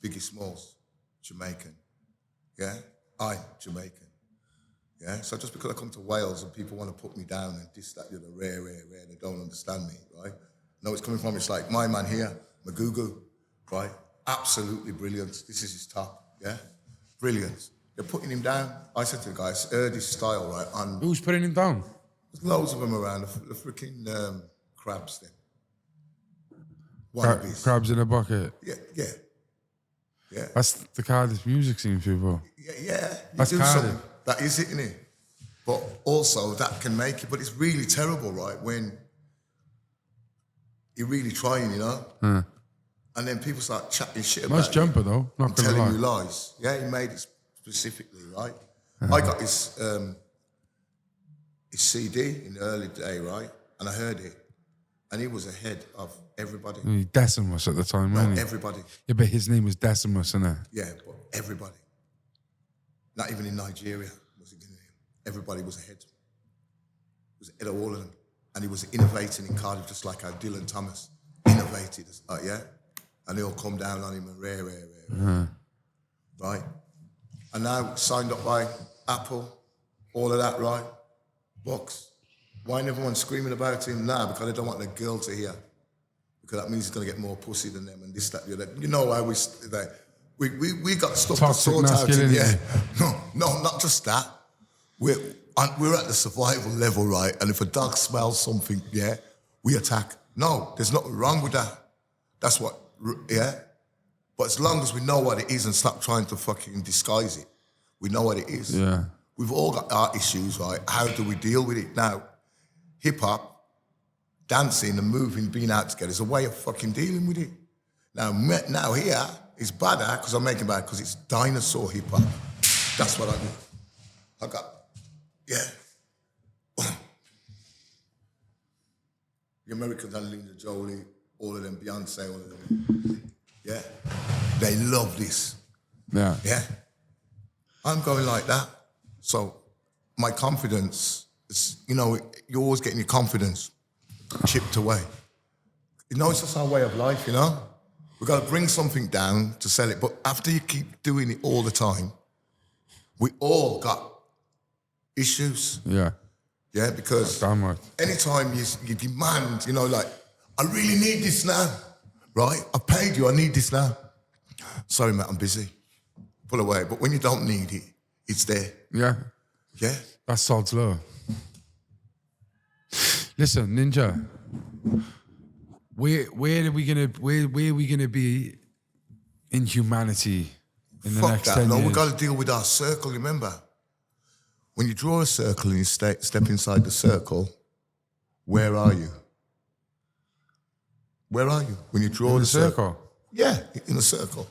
Biggie Smalls, Jamaican, yeah, I'm Jamaican. Yeah, so just because I come to Wales and people want to put me down and this, that, rare, they don't understand me, right? No, it's coming from, it's like, my man here, Magugu, right? Absolutely brilliant. This is his top, yeah? Brilliant. They're putting him down. I said to the guys, heard his style, right? And Who's putting him down? there's loads of them around, the freaking crabs then. Wannabes. Crabs in a bucket. Yeah. That's the Cardiff music scene, people. Yeah. That's do Cardiff. something. That is it, innit? But also, that can make it. But it's really terrible, right? When you're really trying, you know? And then people start chatting shit about Nice it. jumper, though. Not gonna Telling you lie. lies. Yeah, he made it specifically, right? I got his CD in the early day, right? And I heard it. And he was ahead of everybody. Decimus at the time, wasn't he? Everybody. Yeah, but his name was Decimus, innit? Yeah, but everybody. Not even in Nigeria was he getting him. Everybody was ahead. He was ahead of all of them. And he was innovating in Cardiff just like how Dylan Thomas innovated. Yeah? And they all come down on him and rare. Right? And now signed up by Apple, all of that, right? Bucks. Why ain't everyone screaming about him now? Because they don't want the girl to hear. Because that means he's going to get more pussy than them and this, that, the other. You know how we got stuff Toxic to sort out. masculinity. No, not just that. We're at the survival level, right? And if a dog smells something, yeah, we attack. No, there's nothing wrong with that. That's what, yeah? But as long as we know what it is and stop trying to fucking disguise it, we know what it is. Yeah. We've all got our issues, right? How do we deal with it? Now, hip-hop, dancing and moving, being out together is a way of fucking dealing with it. Now here, it's badder because I'm making bad because it's dinosaur hip-hop. That's what I do. I got, yeah. The Americans, Angelina Jolie, all of them, Beyonce, all of them. Yeah. They love this. Yeah. Yeah. I'm going like that. So my confidence is, you know, you're always getting your confidence chipped away. You know, it's just our way of life, you know? We've got to bring something down to sell it. But after you keep doing it all the time, we all got issues. Yeah. Yeah, because Damn right. anytime you demand, you know, like, I really need this now, right? I paid you, I need this now. Sorry, mate, I'm busy. Pull away. But when you don't need it, it's there. Yeah. Yeah? That's sod's law. Listen, Ninja, where are we gonna be in humanity in the next 10 years? We've got to deal with our circle, remember? When you draw a circle and you step inside the circle, where are you? Where are you? When you draw the circle? Yeah, in a circle.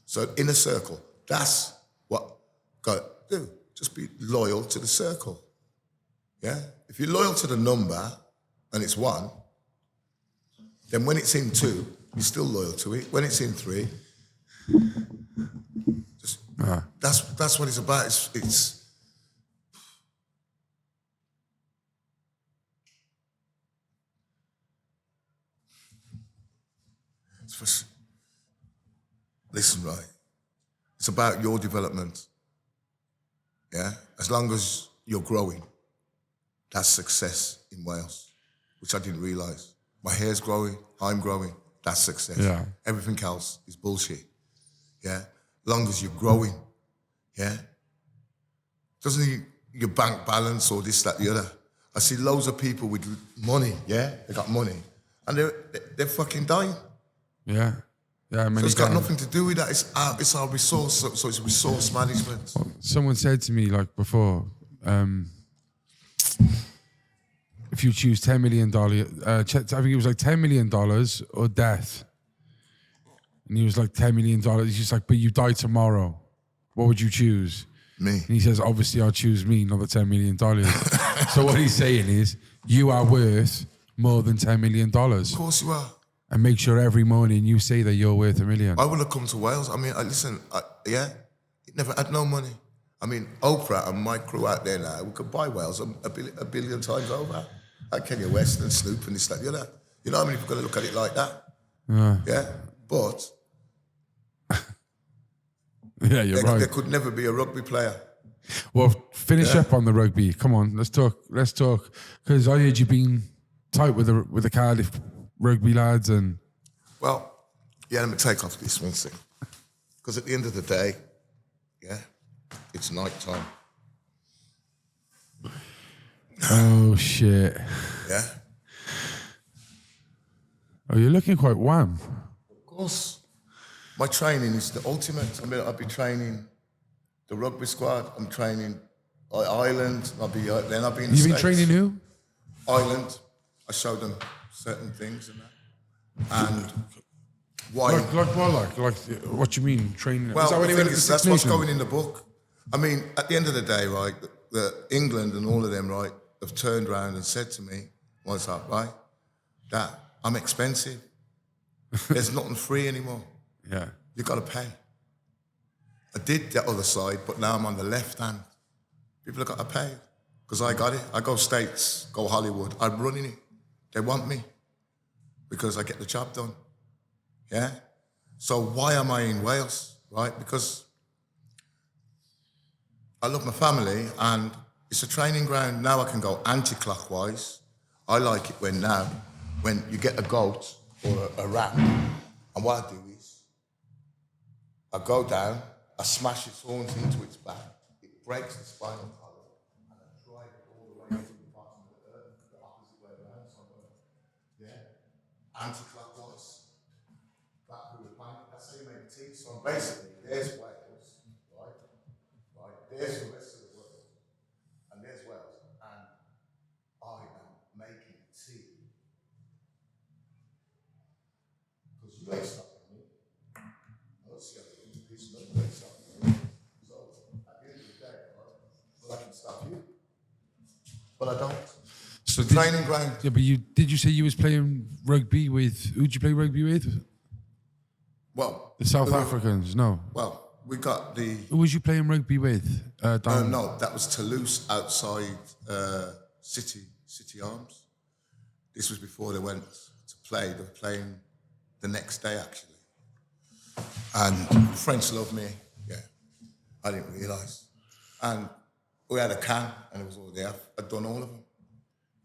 So in a circle, that's what got to do. Just be loyal to the circle. Yeah? If you're loyal to the number and it's 1, then when it's in 2, you're still loyal to it. When it's in 3, just that's what it's about. It's listen, right? It's about your development. Yeah? As long as you're growing, that's success in Wales, which I didn't realise. My hair's growing, I'm growing, that's success. Yeah. Everything else is bullshit. Yeah? As long as you're growing, yeah? Doesn't need your bank balance or this, that, the other. I see loads of people with money, yeah? They got money, and they're fucking dying. Yeah. Yeah, So it's got nothing to do with that. It's our resource, so it's resource management. Someone said to me like before, if you choose $10 million, I think it was like $10 million or death. And he was like, $10 million. He's just like, but you die tomorrow. What would you choose? Me. And he says, obviously I'll choose me, not the $10 million. So what he's saying is, you are worth more than $10 million. Of course you are. And make sure every morning you say that you're worth $1 million. I would have come to Wales. I mean, never had no money. I mean, Oprah and my crew out there now, we could buy Wales a billion times over. Like Kenya West and Snoop and this, that, the other. You know what I mean? If you're going to look at it like that. Yeah? But yeah, you're right. There could never be a rugby player. Well, finish up on the rugby. Come on, let's talk. Because I heard you being tight with the Cardiff rugby lads and... Well, yeah, let me take off this one thing. Because at the end of the day, yeah, it's night time. Oh, shit. Yeah? Oh, you're looking quite wham. Of course. My training is the ultimate. I mean, I'll be training the rugby squad. I'm training Ireland. I'll be in the You've been States. training who? Ireland. I show them certain things and that. And why? Like what you mean training? Well, is that the when thing went to is, the that's Six what's Nations? going in the book. I mean, at the end of the day, right, England and all of them, right, have turned around and said to me, what's up, right? That I'm expensive. There's nothing free anymore. Yeah. You got to pay. I did the other side, but now I'm on the left hand. People have got to pay because I got it. I go States, go Hollywood. I'm running it. They want me because I get the job done. Yeah? So why am I in Wales, right? Because I love my family and it's a training ground. Now I can go anti-clockwise. I like it when you get a goat or a rat, and what I do is I go down, I smash its horns into its back, it breaks the spinal column, and I drive it all the way to the bottom of the earth, the opposite way around somewhere. Yeah? Anti-clockwise. Back through the planet. That's how you make tea. So basically, there's Wales, right? Right? There's the rest of the world. And there's Wales. And I am making tea. Because you ain't stopping me. I don't see how to do this, no one ain't stopping me. So at the end of the day, right, well, I can stop you. But I don't. So Training ground. Yeah, but did you say you was playing rugby with, who'd you play rugby with? Well, The South Africans, no. well, we got the. Who was you playing rugby with? Down? No, that was Toulouse outside City Arms. This was before they went to play. They were playing the next day, actually. And the French loved me. Yeah, I didn't realise. And we had a can, and it was all there. I'd done all of them.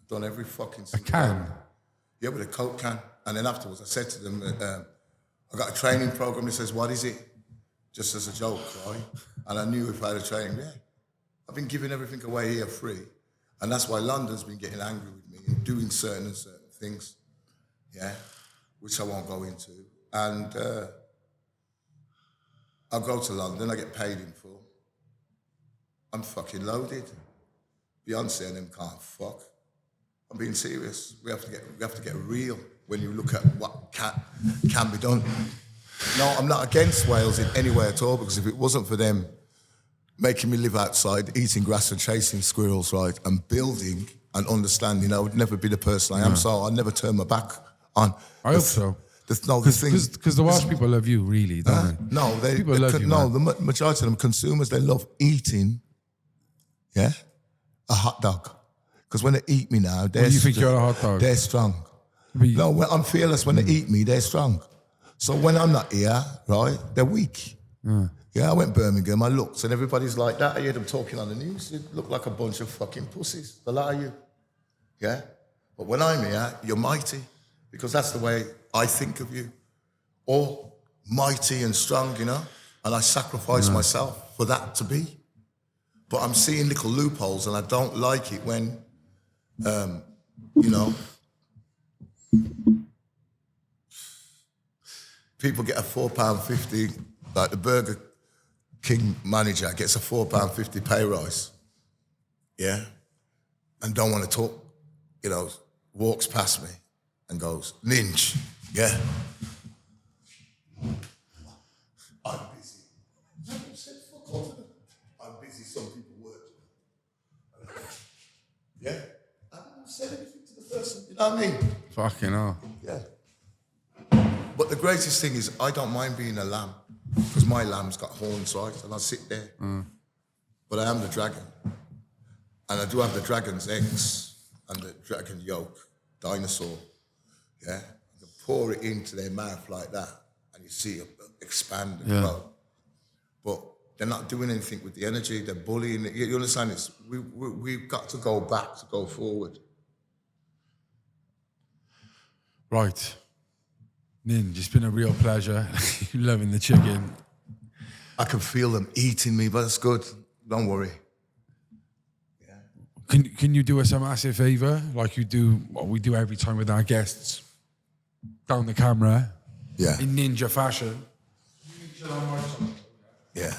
I'd done every fucking single Can? one. Yeah, with a Coke can. And then afterwards, I said to them, I got a training program. He says, what is it? Just as a joke, right? And I knew if I had a training, yeah. I've been giving everything away here free. And that's why London's been getting angry with me and doing certain things, yeah, which I won't go into. And I'll go to London, I get paid in full. I'm fucking loaded. Beyonce and them can't fuck. I'm being serious. We have to get real when you look at what can be done. No, I'm not against Wales in any way at all, because if it wasn't for them making me live outside, eating grass and chasing squirrels, right, and building and understanding, I would never be the person I am. So I'll never turn my back on. I hope so. Because the Welsh people love you, really, don't they? No, people love you, no, man. the majority of them consumers, they love eating, yeah, a hot dog. Because when they eat me now, they're you think you're a hot dog? They're strong. No, when I'm fearless. When they eat me, they're strong. So when I'm not here, right, they're weak. Yeah, I went Birmingham, I looked, and everybody's like that. I hear them talking on the news. They look like a bunch of fucking pussies. The lot of you. Yeah? But when I'm here, you're mighty, because that's the way I think of you. All mighty and strong, you know? And I sacrifice myself for that to be. But I'm seeing little loopholes, and I don't like it when, you know, people get a £4.50, like the Burger King manager gets a £4.50 pay rise, yeah, and don't want to talk, you know, walks past me and goes, Ninj, yeah. I'm busy. No, you said fuck off. I'm busy, some people work. Yeah? I haven't said anything to the person, you know what I mean? Fucking hell. Yeah. But the greatest thing is I don't mind being a lamb, because my lamb's got horns, right? And I sit there. But I am the dragon. And I do have the dragon's eggs and the dragon yolk, dinosaur. Yeah? You can pour it into their mouth like that, and you see it expand and grow. But they're not doing anything with the energy, they're bullying it. You understand this? We've got to go back to go forward. Right. Ninj, it's been a real pleasure. Loving the chicken. I can feel them eating me, but it's good. Don't worry. Can you do us a massive favour, like you do what we do every time with our guests? Down the camera. Yeah. In ninja fashion. Yeah.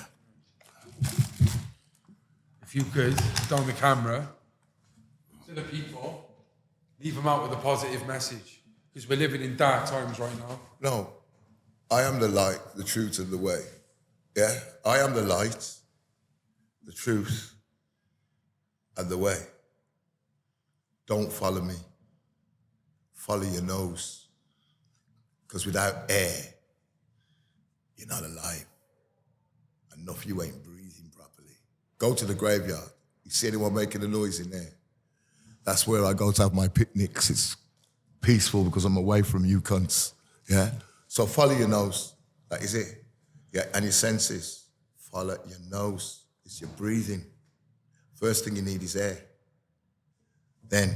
If you could, down the camera, to the people, leave them out with a positive message. Because we're living in dark times right now. No, I am the light, the truth, and the way. Yeah? I am the light, the truth, and the way. Don't follow me. Follow your nose. Because without air, you're not alive. Enough of you ain't breathing properly. Go to the graveyard. You see anyone making a noise in there? That's where I go to have my picnics. It's peaceful because I'm away from you cunts. Yeah? So follow your nose. That is it. Yeah, and your senses. Follow your nose. It's your breathing. First thing you need is air. Then,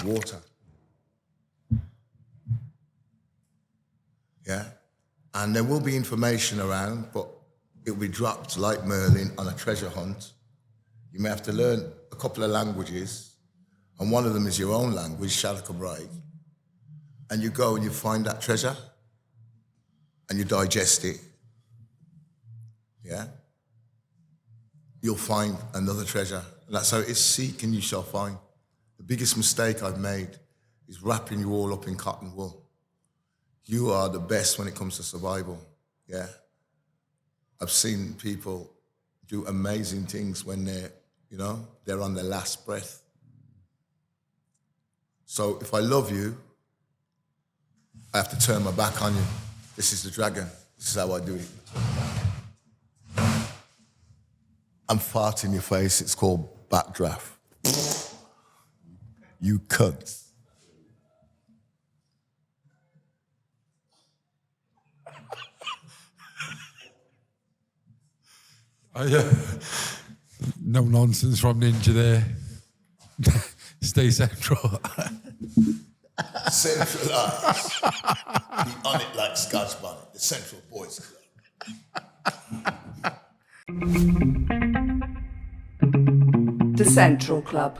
water. Yeah? And there will be information around, but it will be dropped like Merlin on a treasure hunt. You may have to learn a couple of languages, and one of them is your own language, Shalaka. And you go and you find that treasure, and you digest it. Yeah? You'll find another treasure. And that's how it is. Seek and you shall find. The biggest mistake I've made is wrapping you all up in cotton wool. You are the best when it comes to survival. Yeah? I've seen people do amazing things when they're on their last breath. So if I love you, I have to turn my back on you. This is the dragon. This is how I do it. I'm farting in your face. It's called backdraft. You cunt. No nonsense from Ninja there. Stay central. Centralised. Be on it like Scotch bonnet. The Central Boys Club. The Central Club.